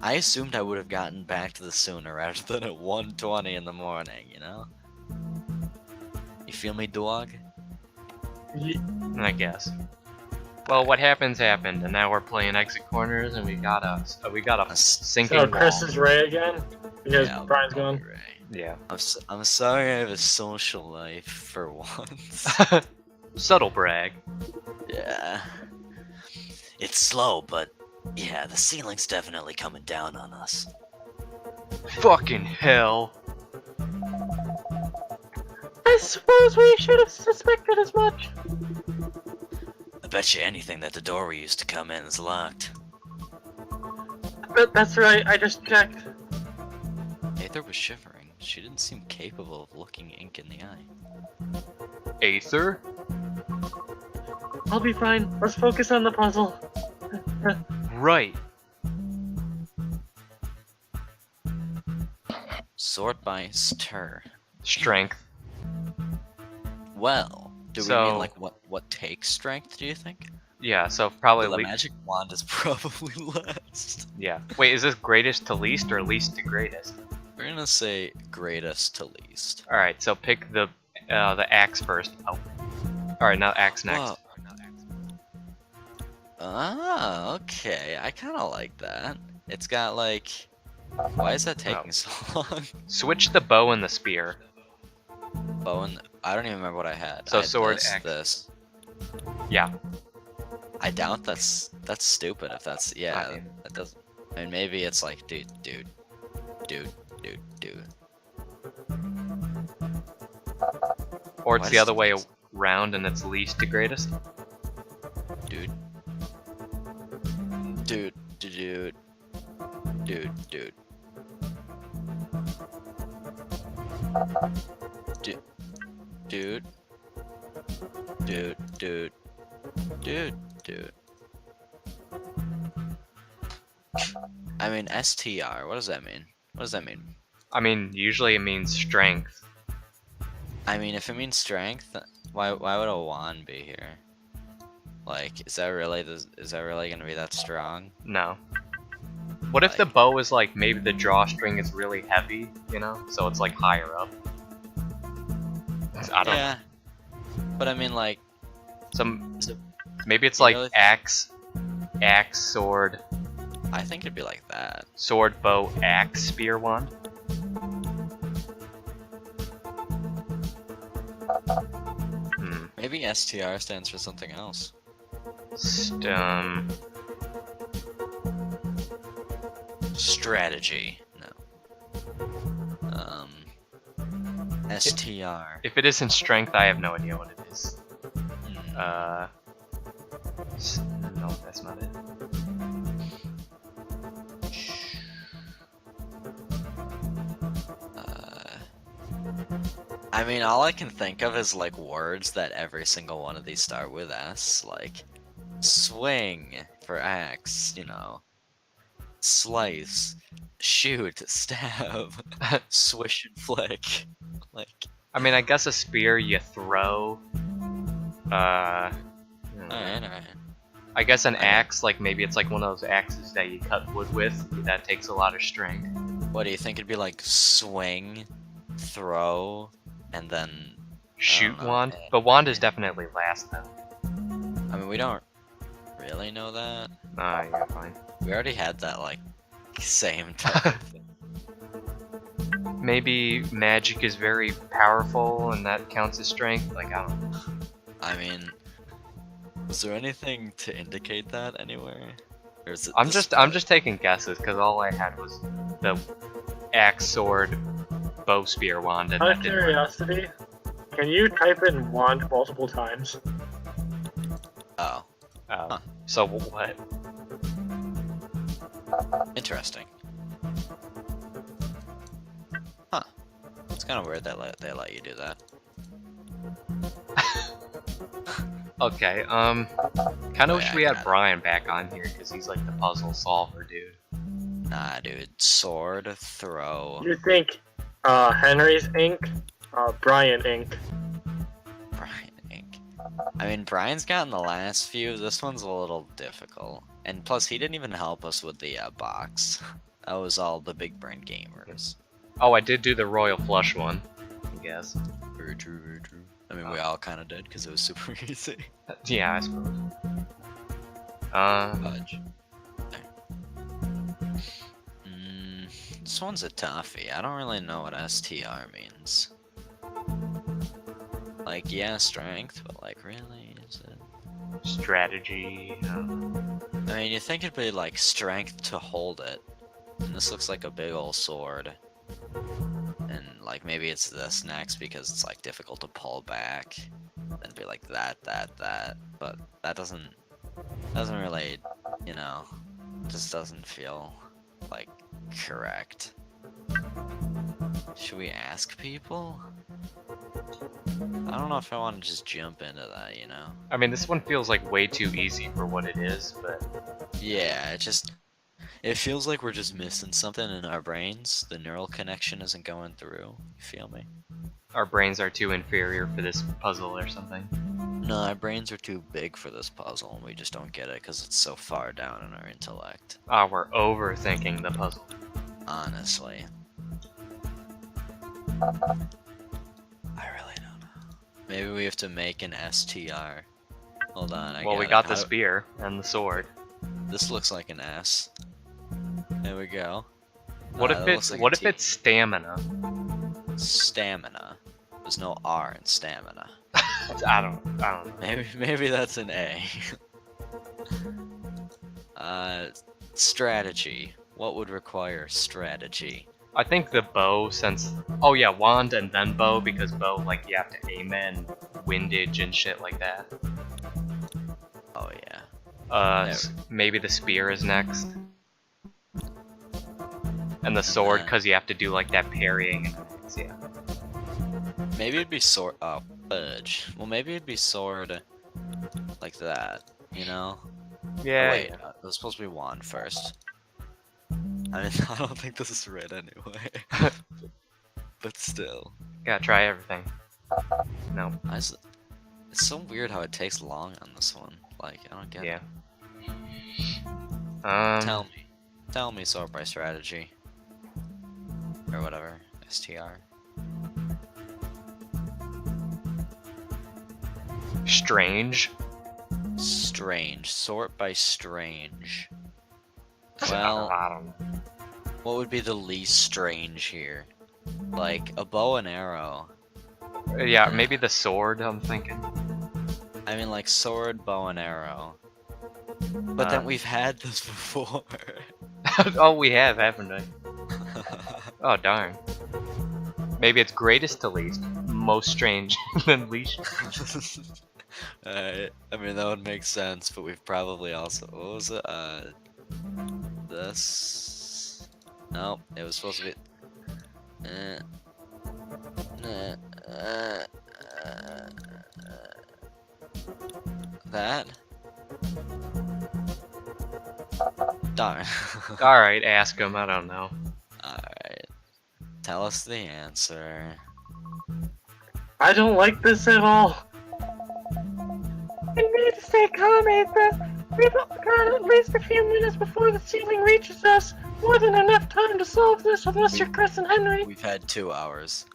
I assumed I would have gotten back to this sooner rather than at 1:20 in the morning, you know? You feel me, dog? I guess. Well, what happened, and now we're playing exit corners, and we got a sinking So wall. Chris is Ray again? Because Brian's gone? Ray. Yeah. I'm sorry I have a social life for once. Subtle brag. Yeah. It's slow, but yeah, the ceiling's definitely coming down on us. Fucking hell. I suppose we should have suspected as much. I bet you anything that the door we used to come in is locked. That's right, I just checked. Aether was shivering. She didn't seem capable of looking ink in the eye. Aether? I'll be fine. Let's focus on the puzzle. Right. Sort by stir. Strength. Well, do we mean like what takes strength, do you think? Yeah, so probably the magic wand is probably less. Yeah. Wait, is this greatest to least or least to greatest? We're gonna say greatest to least. Alright, so pick the axe first. Oh. Alright, now axe next. Whoa. Ah, okay. I kind of like that. It's got like... Why is that taking so long? Switch the bow and the spear. Bow and... I don't even remember what I had. So I had sword, this, axe. This. Yeah. I doubt that's stupid if that's... Yeah, I mean, that doesn't... I mean, maybe it's like, dude. Or it's the other way around and it's least to greatest. Dude. I mean, STR. What does that mean? What does that mean? I mean, usually it means strength. I mean, if it means strength, why would a wand be here? Like, is that really gonna be that strong? No. What if the bow is like, maybe the drawstring is really heavy, you know? So it's like higher up. I don't know. But I mean, like, maybe it's like axe, sword. I think it'd be like that. Sword, bow, axe, spear, wand. Maybe STR stands for something else. Strategy. No. STR. If it isn't strength, I have no idea what it is. No, that's not it. I mean, all I can think of is like words that every single one of these start with S, like swing for axe, you know, slice, shoot, stab, swish and flick. Like, I mean, I guess a spear you throw. alright. I guess an axe, like maybe it's like one of those axes that you cut wood with. That takes a lot of strength. What do you think it'd be like? Swing, throw, and then shoot wand. But wand is definitely last though. I mean, we don't really know that. Yeah, fine. We already had that like same type of thing. Maybe magic is very powerful and that counts as strength. Like, I don't know. I mean, is there anything to indicate that anywhere? Or is it I'm just taking guesses because all I had was the axe, sword, bow, spear, wand, and out of curiosity, can you type in wand multiple times? Oh. Huh. So what? Interesting. Huh. It's kind of weird that they let you do that. Okay, kind of wish we had Brian back on here because he's like the puzzle solver, dude. Nah, dude. Sword, throw. You think Henry's ink, Brian ink. Brian ink. I mean, Brian's gotten the last few. This one's a little difficult. And plus, he didn't even help us with the box. That was all the big brain gamers. Oh, I did do the royal flush one, I guess. Very true, very true. I mean, we all kind of did because it was super easy. Yeah, I suppose. Fudge. This one's a toughie. I don't really know what STR means. Like, yeah, strength, but like, really, is it? Strategy. I mean, you think it'd be like strength to hold it. And this looks like a big old sword. And like, maybe it's this next because it's like difficult to pull back. Then be like that. But that doesn't really, you know, just doesn't feel like correct. Should we ask people? I don't know if I want to just jump into that, you know? I mean, this one feels like way too easy for what it is, but... Yeah, it feels like we're just missing something in our brains. The neural connection isn't going through. You feel me? Our brains are too inferior for this puzzle or something. No, our brains are too big for this puzzle, and we just don't get it because it's so far down in our intellect. We're overthinking the puzzle. Honestly. I really don't know. Maybe we have to make an STR. Hold on, well, we got the spear and the sword. This looks like an S. There we go. What if it's stamina? Stamina. There's no R in stamina. I don't know. Maybe that's an A. Strategy. What would require strategy? I think the bow, since... Oh yeah, wand and then bow, because bow, like, you have to aim it and windage and shit like that. Oh yeah. Maybe the spear is next. And the sword, because you have to do, like, that parrying and things, yeah. Maybe it'd be sword... Oh, fudge. Well, maybe it'd be sword... like that, you know? Yeah. Oh, wait, it was supposed to be wand first. I mean, I don't think this is right anyway. But still. Gotta try everything. No. It's so weird how it takes long on this one. Like, I don't get it. Tell me sort by strategy. Or whatever. STR. Strange. Strange. Sort by strange. Well, what would be the least strange here? Like, a bow and arrow. Yeah, maybe the sword, I'm thinking. I mean, like, sword, bow, and arrow. But then we've had this before. Oh, we have, haven't we? Oh, darn. Maybe it's greatest to least. Most strange than least strange. Alright, I mean, that would make sense, but we've probably also... What was it? This... Nope, it was supposed to be... That? Darn. Alright, ask him, I don't know. Alright. Tell us the answer. I don't like this at all. I need to stay calm, Aether. We've got at least a few minutes before the ceiling reaches us. More than enough time to solve this unless you're Chris and Henry. We've had 2 hours.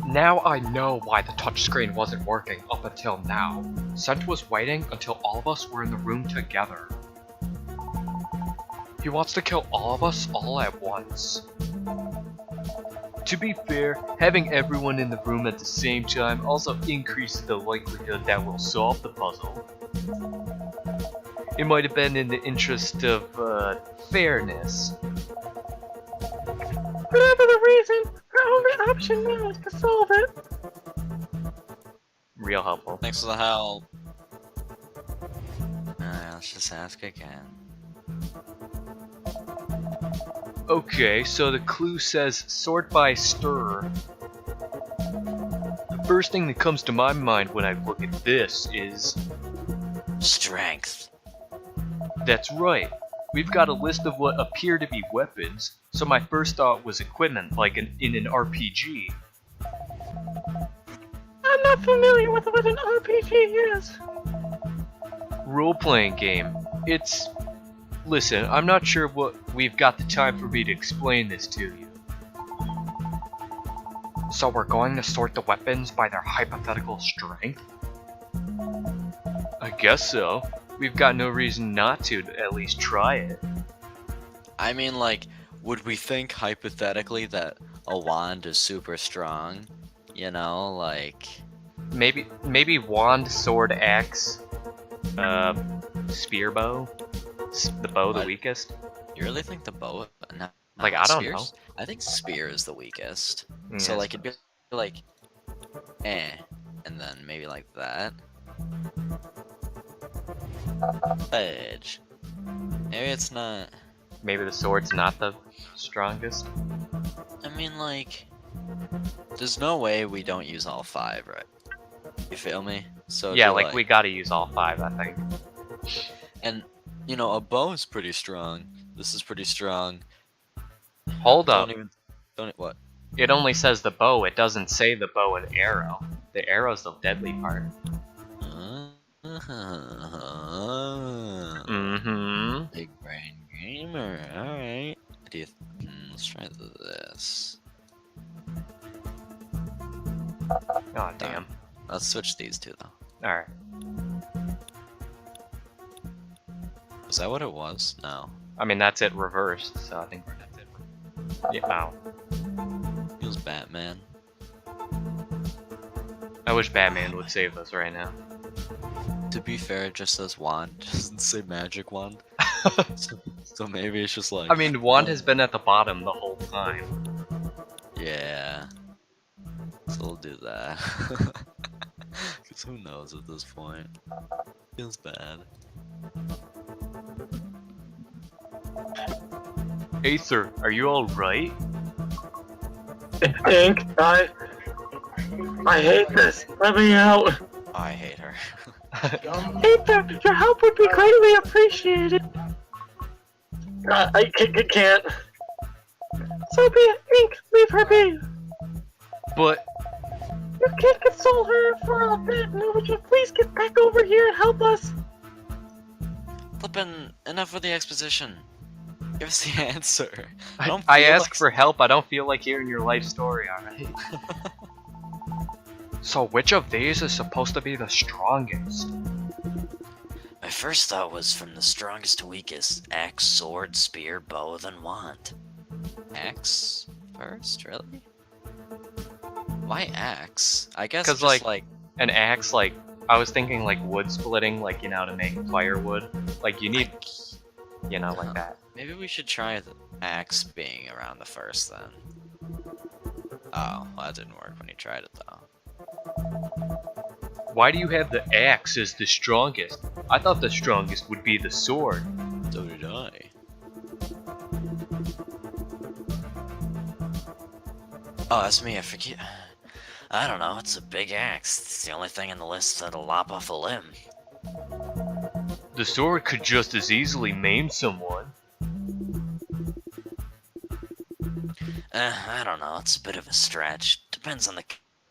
Now I know why the touchscreen wasn't working up until now. Sent was waiting until all of us were in the room together. He wants to kill all of us all at once. To be fair, having everyone in the room at the same time also increases the likelihood that we'll solve the puzzle. It might have been in the interest of, fairness. Whatever the reason, our only option now is to solve it. Real helpful. Thanks for the help. Let's just ask again. Okay, so the clue says sort by stir. The first thing that comes to my mind when I look at this is... Strength. That's right. We've got a list of what appear to be weapons, so my first thought was equipment, like in an RPG. I'm not familiar with what an RPG is. Role-playing game. It's... Listen, I'm not sure what we've got the time for me to explain this to you. So we're going to sort the weapons by their hypothetical strength? I guess so. We've got no reason not to at least try it. I mean, like, would we think hypothetically that a wand is super strong? You know, like... Maybe wand, sword, axe, spear bow? The bow the weakest? You really think the bow? No, like, I don't spears? know. I think spear is the weakest. Yeah, so, like, it'd be like, and then maybe like that. Edge. Maybe it's not. Maybe the sword's not the strongest? I mean, like, there's no way we don't use all 5, right? You feel me? So yeah, like, we gotta use all 5, I think. And, you know, a bow is pretty strong. This is pretty strong. Hold up. What? It only says the bow, it doesn't say the bow and arrow. The arrow's the deadly part. Mm-hmm. Big brain gamer, alright. Let's try this. Oh, damn. Let's switch these two, though. Alright. Was that what it was? No. I mean, that's it reversed, so I think that's it. Yeah, wow. Feels Batman. I wish Batman would save us right now. To be fair, it just says wand. It doesn't say magic wand. so maybe it's just like... I mean, wand has been at the bottom the whole time. Yeah. So we'll do that. Because who knows at this point. Feels bad. Aether, are you alright? Ink, I hate this. Let me out. I hate her. Aether, your help would be greatly appreciated. I can't. So be it, Ink. Leave her be. But You can't console her for a bit. No, would you please get back over here and help us? Flippin', enough with the exposition. Give us the answer. I ask for help. I don't feel like hearing your life story, alright? So which of these is supposed to be the strongest? My first thought was from the strongest to weakest. Axe, sword, spear, bow, then wand. Axe first, really? Why axe? I guess because just like an axe, like I was thinking like wood splitting, like you know, to make firewood. Like you need, you know, like that. Maybe we should try the axe being around the first then. Oh, well, that didn't work when you tried it though. Why do you have the axe as the strongest? I thought the strongest would be the sword. So did I. Oh, that's me, I forget. I don't know, it's a big axe. It's the only thing in the list that'll lop off a limb. The sword could just as easily maim someone. I don't know, it's a bit of a stretch. Depends on the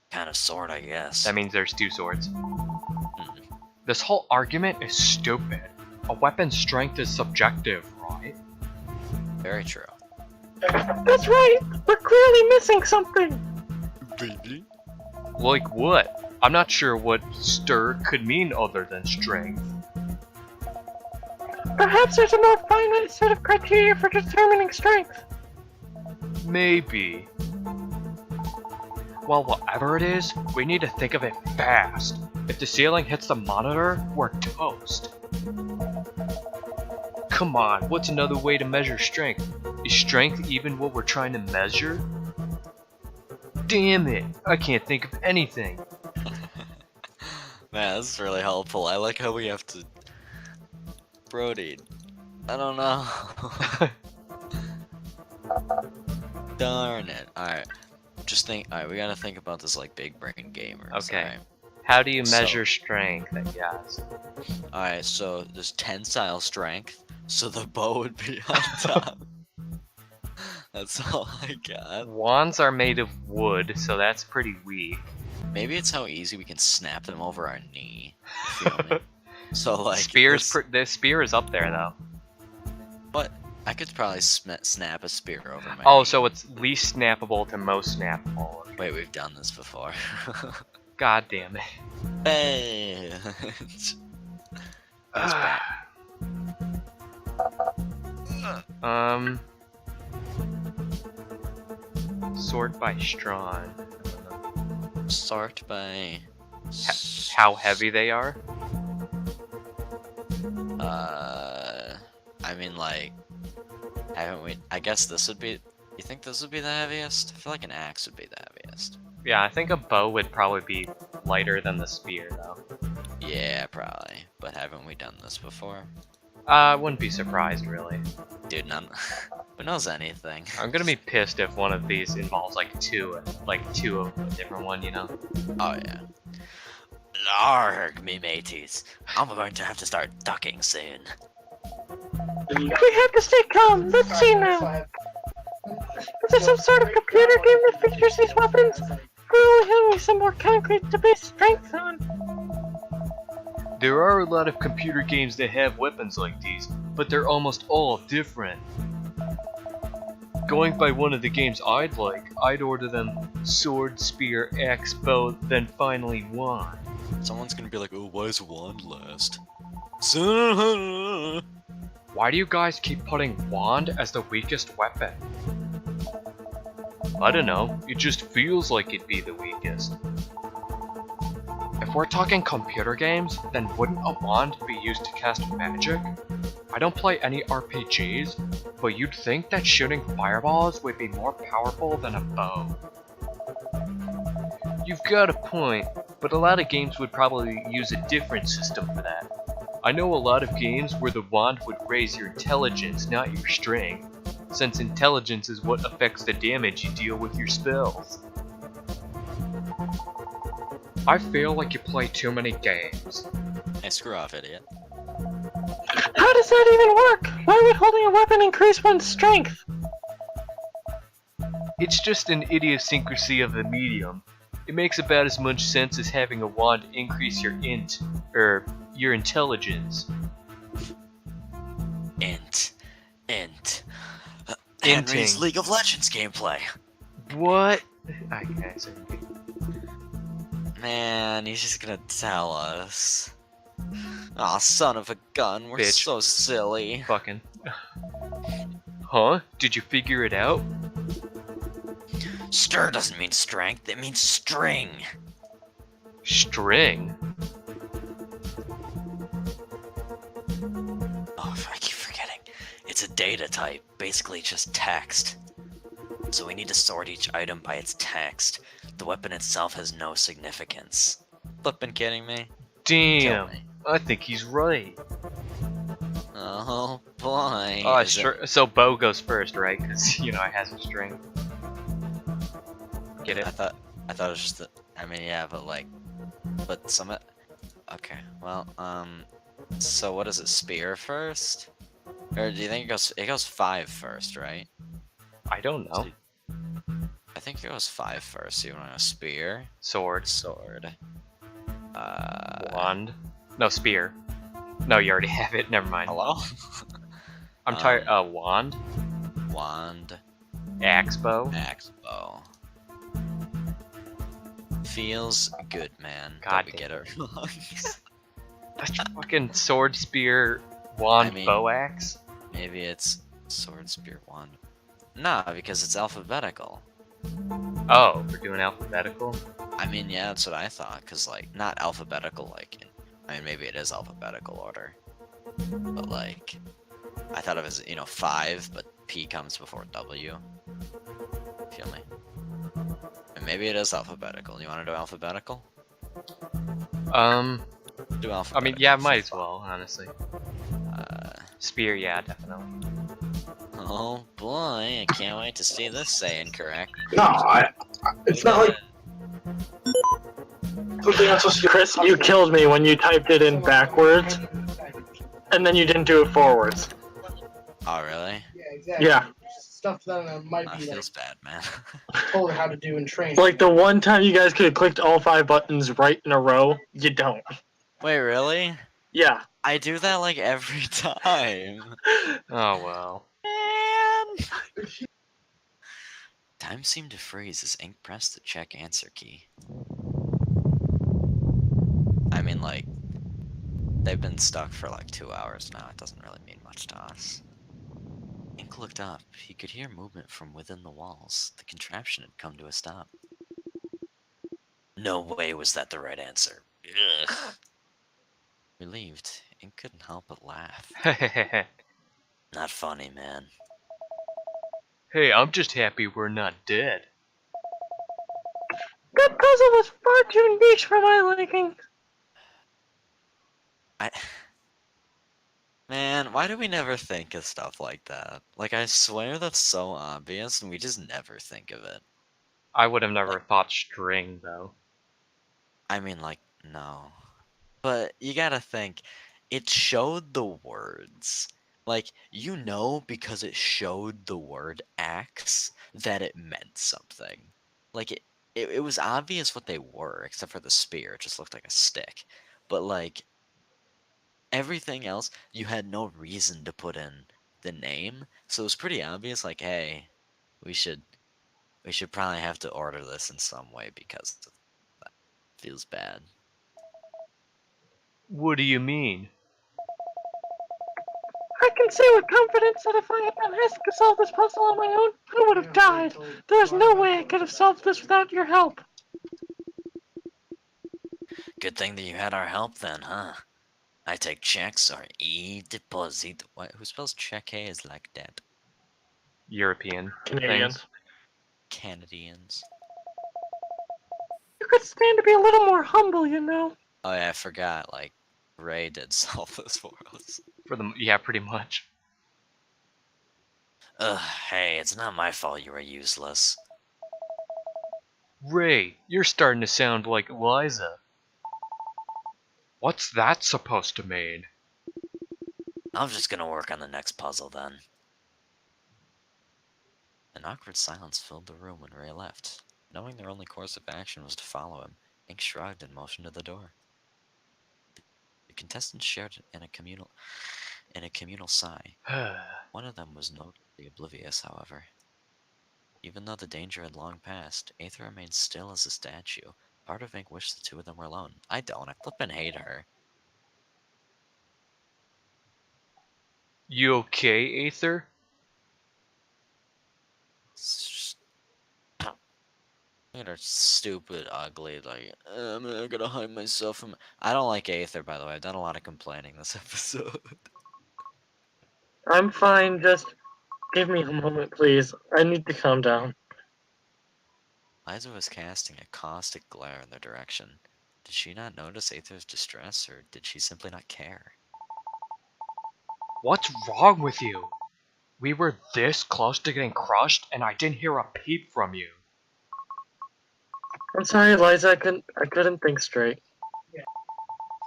kind of sword, I guess. That means there's two swords. This whole argument is stupid. A weapon's strength is subjective, right? Very true. That's right. We're clearly missing something. Baby? Like what? I'm not sure what stir could mean other than strength. Perhaps there's a more finite set of criteria for determining strength. Maybe. Well, whatever it is, we need to think of it fast. If the ceiling hits the monitor, we're toast. Come on, what's another way to measure strength? Is strength even what we're trying to measure? Damn it, I can't think of anything. Man, this is really helpful. I like how we have to... Brody. I don't know. Darn it. Alright. Just think... Alright, we gotta think about this like big brain gamers. Okay. Right? How do you measure strength, I guess? Alright, so there's tensile strength, so the bow would be on top. That's all I got. Wands are made of wood, so that's pretty weak. Maybe it's how easy we can snap them over our knee. You feel me? So like... the spear is up there, though. But I could probably snap a spear over my Oh, knee. so it's least snappable to most snappable. Wait, we've done this before. God damn it. Hey! That's bad. Sort by strong. Sort by... How heavy they are? I mean, like... Haven't we... I guess this would be... You think this would be the heaviest? I feel like an axe would be the heaviest. Yeah, I think a bow would probably be lighter than the spear, though. Yeah, probably. But haven't we done this before? I wouldn't be surprised, really. Dude, none... Who knows anything? I'm gonna be pissed if one of these involves, like, two of a different one, you know? Oh, yeah. Larg, me mateys. I'm going to have to start ducking soon. We have to stay calm. Let's see now. Is there some sort of computer game that features these weapons? We're only having some more concrete to base strength on. There are a lot of computer games that have weapons like these, but they're almost all different. Going by one of the games I'd like, I'd order them sword, spear, axe, bow, then finally wand. Someone's gonna be like, oh, why is wand last? Why do you guys keep putting wand as the weakest weapon? I don't know, it just feels like it'd be the weakest. If we're talking computer games, then wouldn't a wand be used to cast magic? I don't play any RPGs, but you'd think that shooting fireballs would be more powerful than a bow. You've got a point, but a lot of games would probably use a different system for that. I know a lot of games where the wand would raise your intelligence, not your strength, since intelligence is what affects the damage you deal with your spells. I feel like you play too many games. Hey, screw off, idiot. How does that even work? Why would holding a weapon increase one's strength? It's just an idiosyncrasy of the medium. It makes about as much sense as having a wand increase your int, or your intelligence. Int. Henry's Inting. League of Legends gameplay. What? Okay, so Man, he's just gonna tell us. Aw, son of a gun, we're Bitch. so silly. fucking. Huh? Did you figure it out? Stir doesn't mean strength, it means string. String? Oh, I keep forgetting. It's a data type, basically just text. So we need to sort each item by its text. The weapon itself has no significance. Flippin' kidding me? Kill Damn. me. I think he's right. Oh boy. Oh, Is it- sure. So bow goes first, right? Because it has a string. Get it? I thought it was just the, I mean, yeah, but some, okay, well, so what is it, spear first? Or do you think it goes 5 first, right? I don't know. I think it goes 5 first, so you want a spear, Sword. sword, Wand. No, spear. No, you already have it. Never mind. hello? I'm tired. Wand. Wand, Axe bow. axe bow. Feels good, man. God But we damn get it wrong. That's fucking sword, spear, wand, I mean- bow, axe. Maybe it's sword, spear, wand. Nah, because it's alphabetical. Oh, we're doing alphabetical. I mean, yeah, that's what I thought, because, like, not alphabetical, like, I mean, maybe it is alphabetical order, but, like, I thought of it as, 5, but P comes before W. Feel me? And maybe it is alphabetical. You want to do alphabetical? Do alphabetical. I mean, yeah, might as well, honestly. Uh, Spear, yeah, definitely. oh boy, I can't wait to see this say incorrect. No, it's not like something I'm supposed to do. Chris, you killed me when you typed it in backwards, and then you didn't do it forwards. Oh, really? Yeah, exactly. Yeah. Stuff that might That be like feels bad, man. told how to do in training. Like the one time you guys could have clicked all 5 buttons right in a row, you don't. Wait, really? Yeah. I do that, like, every time. Oh well. Man! Time seemed to freeze as Ink pressed the check answer key. I mean, like, they've been stuck for like 2 hours now. It doesn't really mean much to us. Ink looked up. He could hear movement from within the walls. The contraption had come to a stop. No way was that the right answer. Ugh. Relieved, Ink couldn't help but laugh. Not funny, man. Hey, I'm just happy we're not dead. That puzzle was far too niche for my liking. Man, why do we never think of stuff like that? Like, I swear that's so obvious, and we just never think of it. I would have never thought string, though. I mean, like, no. But you gotta think, it showed the words. Like, because it showed the word axe, that it meant something. Like, it was obvious what they were, except for the spear. It just looked like a stick. But, like, everything else, you had no reason to put in the name. So it was pretty obvious, like, hey, we should probably have to order this in some way because that feels bad. What do you mean? I can say with confidence that if I had been asked to solve this puzzle on my own, I would have died. There's no way I could have solved this without your help. Good thing that you had our help then, huh? I take checks or e-deposit. What? Who spells check is like that? European Canadians. things. Canadians. You could stand to be a little more humble, you know. Oh yeah, I forgot. Like, Ray did solve this for us. Yeah, pretty much. Ugh, hey, it's not my fault you were useless. Ray, you're starting to sound like Liza. What's that supposed to mean? I'm just gonna work on the next puzzle then. An awkward silence filled the room when Ray left. Knowing their only course of action was to follow him, Ink shrugged and motioned to the door. The contestants shared in a communal sigh. One of them was notably oblivious, however. Even though the danger had long passed, Aether remained still as a statue. Part of Ink wished the two of them were alone. I don't. I flippin' hate her. You okay, Aether? Look at her stupid, ugly, like, I'm gonna hide myself from... I don't like Aether, by the way. I've done a lot of complaining this episode. I'm fine, just give me a moment, please. I need to calm down. Liza was casting a caustic glare in their direction. Did she not notice Aether's distress, or did she simply not care? What's wrong with you? We were this close to getting crushed, and I didn't hear a peep from you. I'm sorry, Liza, I couldn't think straight.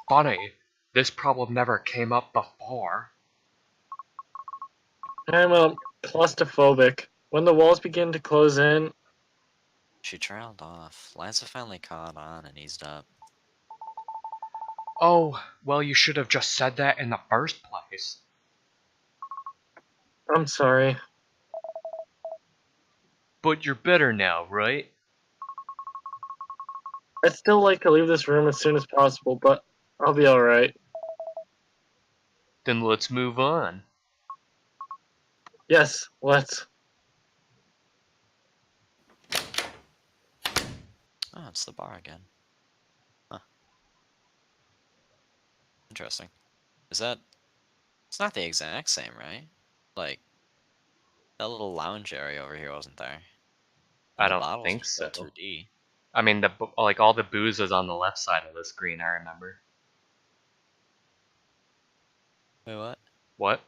Funny, this problem never came up before. I'm claustrophobic. When the walls begin to close in... She trailed off. Liza finally caught on and eased up. Oh, well, you should have just said that in the first place. I'm sorry. But you're better now, right? I'd still like to leave this room as soon as possible, but I'll be alright. Then let's move on. Yes, let's. Oh, it's the bar again. Huh. Interesting. Is that... It's not the exact same, right? Like, that little lounge area over here wasn't there. I The don't bottles think were so. 2D. I mean, all the booze was on the left side of the screen, I remember. Wait, what? What?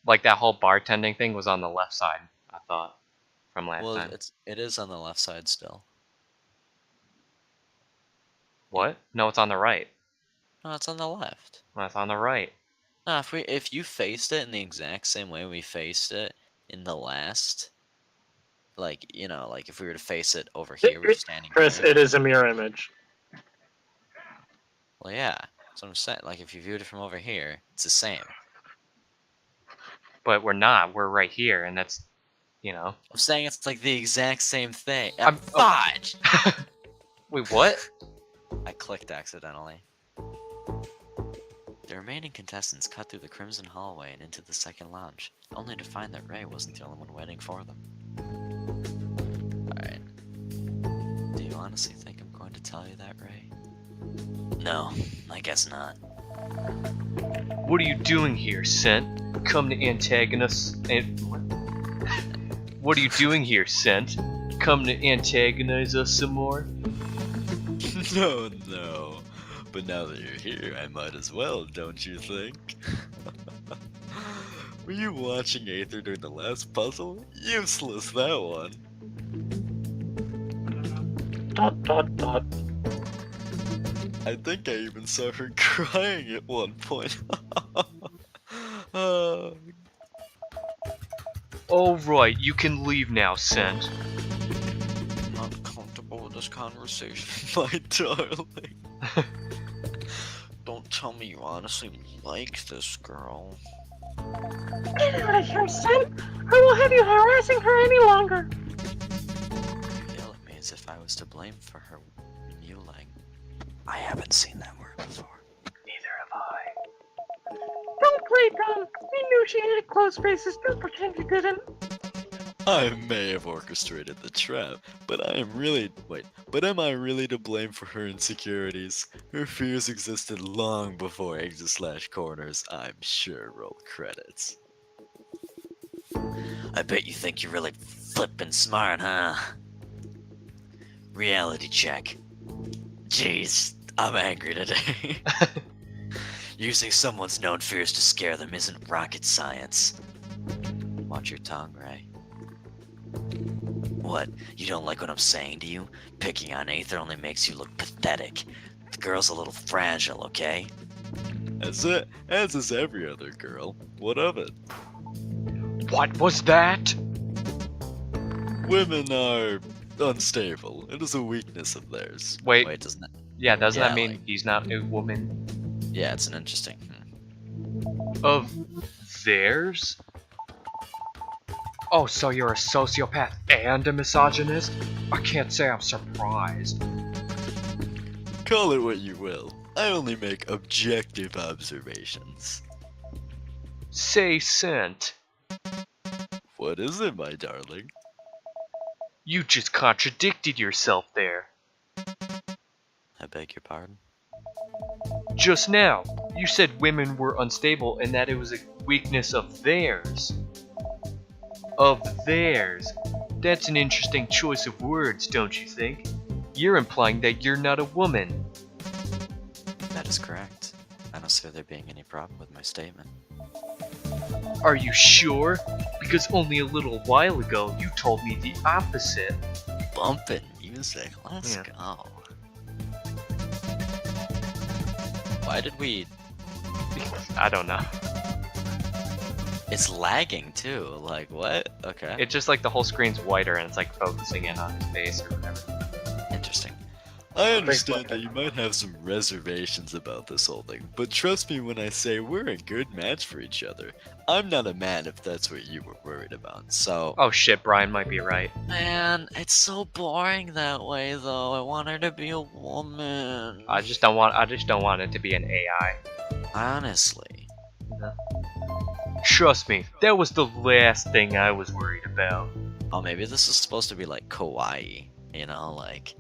Like, that whole bartending thing was on the left side, I thought, from last Well, time. it is on the left side still. What? No, it's on the right. No, it's on the left. No, it's on the right. No, if you faced it in the exact same way we faced it in the last, like, you know, like if we were to face it over here, we're standing Chris, here. it is a mirror image. Well, yeah. That's what I'm saying. Like, if you viewed it from over here, it's the same. But we're not. We're right here, and that's, you know. I'm saying it's like the exact same thing. Fudge! Wait, what? I clicked accidentally. The remaining contestants cut through the crimson hallway and into the second lounge, only to find that Ray wasn't the only one waiting for them. Alright. Do you honestly think I'm going to tell you that, Ray? No, I guess not. What are you doing here, Scent? Come to antagonize What are you doing here, Scent? Come to antagonize us some more? No, no. But now that you're here, I might as well, don't you think? Were you watching Aether during the last puzzle? Useless, that one. ... I think I even saw her crying at one point. Alright, you can leave now, Scent. Not comfortable with this conversation, my darling. Don't tell me you honestly like this girl. Get out of here, Scent! I won't have you harassing her any longer! You yell at me as if I was to blame for her mewling. I haven't seen that word before. Neither have I. Don't play dumb! We knew she hated closed spaces, don't pretend you didn't! I may have orchestrated the trap, but am I really to blame for her insecurities? Her fears existed long before exit/corners, I'm sure. Roll credits. I bet you think you're really flippin' smart, huh? Reality check. Jeez, I'm angry today. Using someone's known fears to scare them isn't rocket science. Watch your tongue, Ray. What? You don't like what I'm saying to you? Picking on Aether only makes you look pathetic. The girl's a little fragile, okay? As is every other girl. What of it? What was that? Women are unstable. It is a weakness of theirs. Wait, doesn't it? Yeah, doesn't Yeah, that mean like- he's not a woman? Yeah, it's an interesting. Of theirs? Oh, so you're a sociopath and a misogynist? I can't say I'm surprised. Call it what you will. I only make objective observations. Say sent. What is it, my darling? You just contradicted yourself there. I beg your pardon? Just now, you said women were unstable and that it was a weakness of theirs. Of theirs. That's an interesting choice of words, don't you think? You're implying that you're not a woman. That is correct. I don't see there being any problem with my statement. Are you sure? Because only a little while ago you told me the opposite. Bumpin' music, let's Yeah. go. Why did we... I don't know. It's lagging too, like what? Okay. It's just like the whole screen's whiter and it's like focusing in on his face or whatever. Interesting. I understand that you might have some reservations about this whole thing, but trust me when I say we're a good match for each other. I'm not a man if that's what you were worried about, so... Oh shit, Brian might be right. Man, it's so boring that way though. I want her to be a woman. I just don't want it to be an AI. Honestly. Trust me, that was the last thing I was worried about. Oh, maybe this is supposed to be like kawaii, you know, like,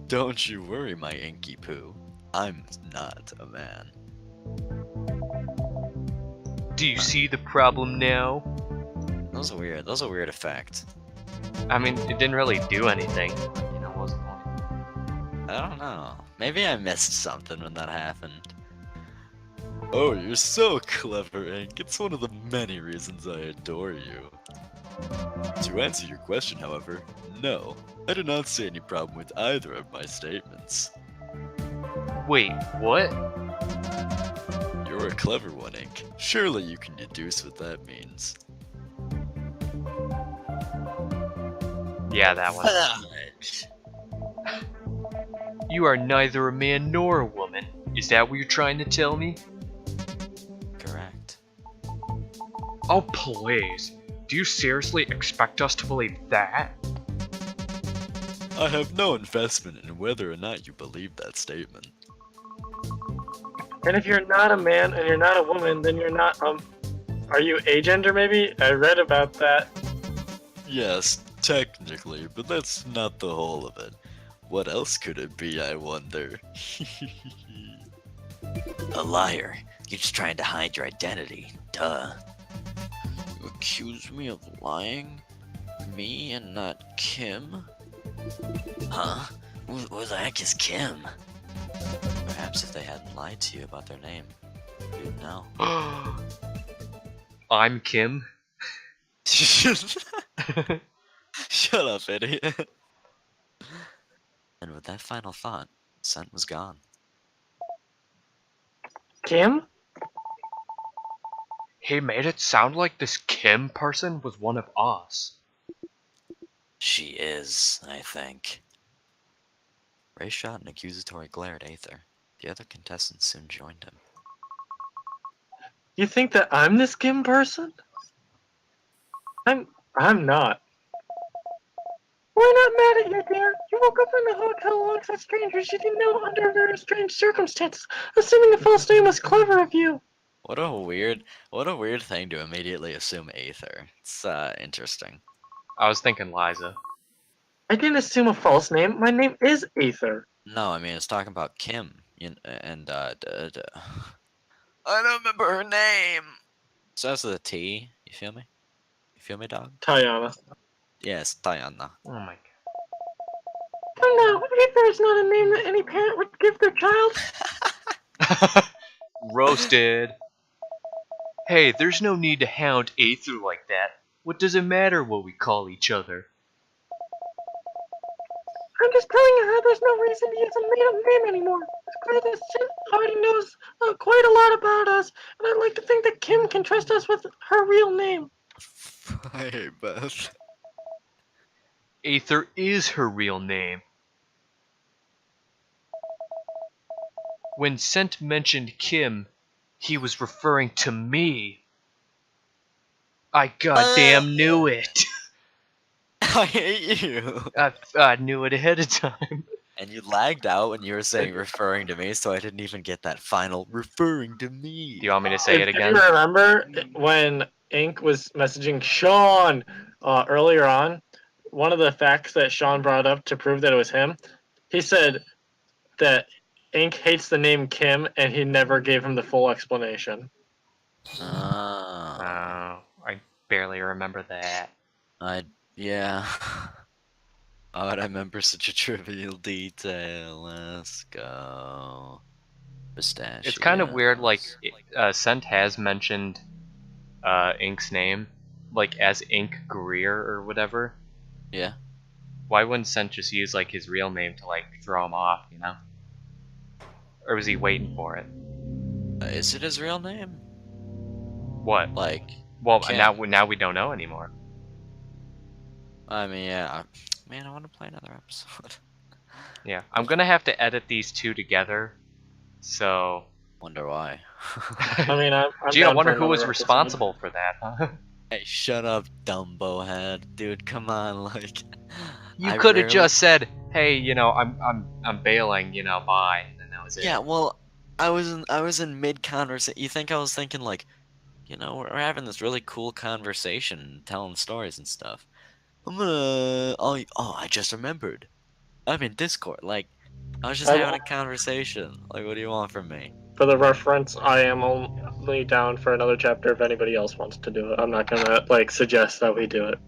don't you worry, my inky poo. I'm not a man. Do you see the problem now? That was a weird effect. I mean, it didn't really do anything. You know, what was the point? I don't know. Maybe I missed something when that happened. Oh, you're so clever, Ink. It's one of the many reasons I adore you. To answer your question, however, no. I do not see any problem with either of my statements. Wait, what? You're a clever one, Ink. Surely you can deduce what that means. Yeah, that one. You are neither a man nor a woman. Is that what you're trying to tell me? Correct. Oh, please. Do you seriously expect us to believe that? I have no investment in whether or not you believe that statement. And if you're not a man and you're not a woman, then you're not, are you agender maybe? I read about that. Yes, technically, but that's not the whole of it. What else could it be, I wonder? A liar. You're just trying to hide your identity. Duh. You accuse me of lying? Me and not Kim? Huh? Who the heck is Kim? Perhaps if they hadn't lied to you about their name, you'd know. I'm Kim. Shut up, idiot. And with that final thought, Scent was gone. Kim? He made it sound like this Kim person was one of us. She is, I think. Ray shot an accusatory glare at Aether. The other contestants soon joined him. You think that I'm this Kim person? I'm not. We're not mad at you, dear. You woke up in the hotel alongside strangers you didn't know under very strange circumstances, assuming a false name was clever of you. What a weird thing to immediately assume Aether. It's interesting. I was thinking Liza. I didn't assume a false name. My name is Aether. No, I mean it's talking about Kim, and I don't remember her name. Starts with a T. You feel me? You feel me, dog? Tayana. Yes, Tayana. Oh my Come now, Aether is not a name that any parent would give their child. god. Roasted. Hey, there's no need to hound Aether like that. What does it matter what we call each other? I'm just telling you how there's no reason to use a made-up name anymore. It's However, this already knows quite a lot about us, and I'd like to think that Kim can trust us with her real name. I hate Beth. Aether is her real name. When Sent mentioned Kim, he was referring to me. I goddamn knew it. I hate you. I knew it ahead of time. And you lagged out when you were saying referring to me, so I didn't even get that final referring to me. Do you want me to say it again? If you remember when Ink was messaging Sean earlier on, one of the facts that Sean brought up to prove that it was him, he said that Ink hates the name Kim, and he never gave him the full explanation. I barely remember that. Yeah. Oh, and I remember such a trivial detail. Let's go. Pistachio. It's kind of weird, like, Sent has mentioned Ink's name, like, as Ink Greer or whatever. Yeah. Why wouldn't Sent just use, like, his real name to, like, throw him off, you know? Or was he waiting for it? Is it his real name? What? Like, well, Kim. now we don't know anymore. I mean, yeah. Man, I want to play another episode. Yeah, I'm gonna have to edit these two together, so... Wonder why. I mean, I'm Gee, I down wonder for who was another responsible for that, huh? Hey, shut up, Dumbo head, dude. Come on, like. You could have just said, "Hey, you know, I'm bailing, you know, bye," and then that was it. Yeah, well, I was in mid conversation. You think I was thinking like, you know, we're having this really cool conversation, telling stories and stuff. I'm gonna. Oh, I just remembered. I'm in Discord. Like, I was just having a conversation. Like, what do you want from me? For the reference, I am only down for another chapter if anybody else wants to do it. I'm not gonna, like, suggest that we do it.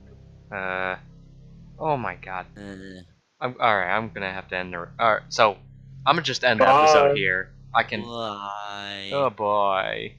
Oh my god. Alright, I'm gonna have to end the... Alright, so, I'm gonna just end the Bye. episode here. I can... Why? Oh boy.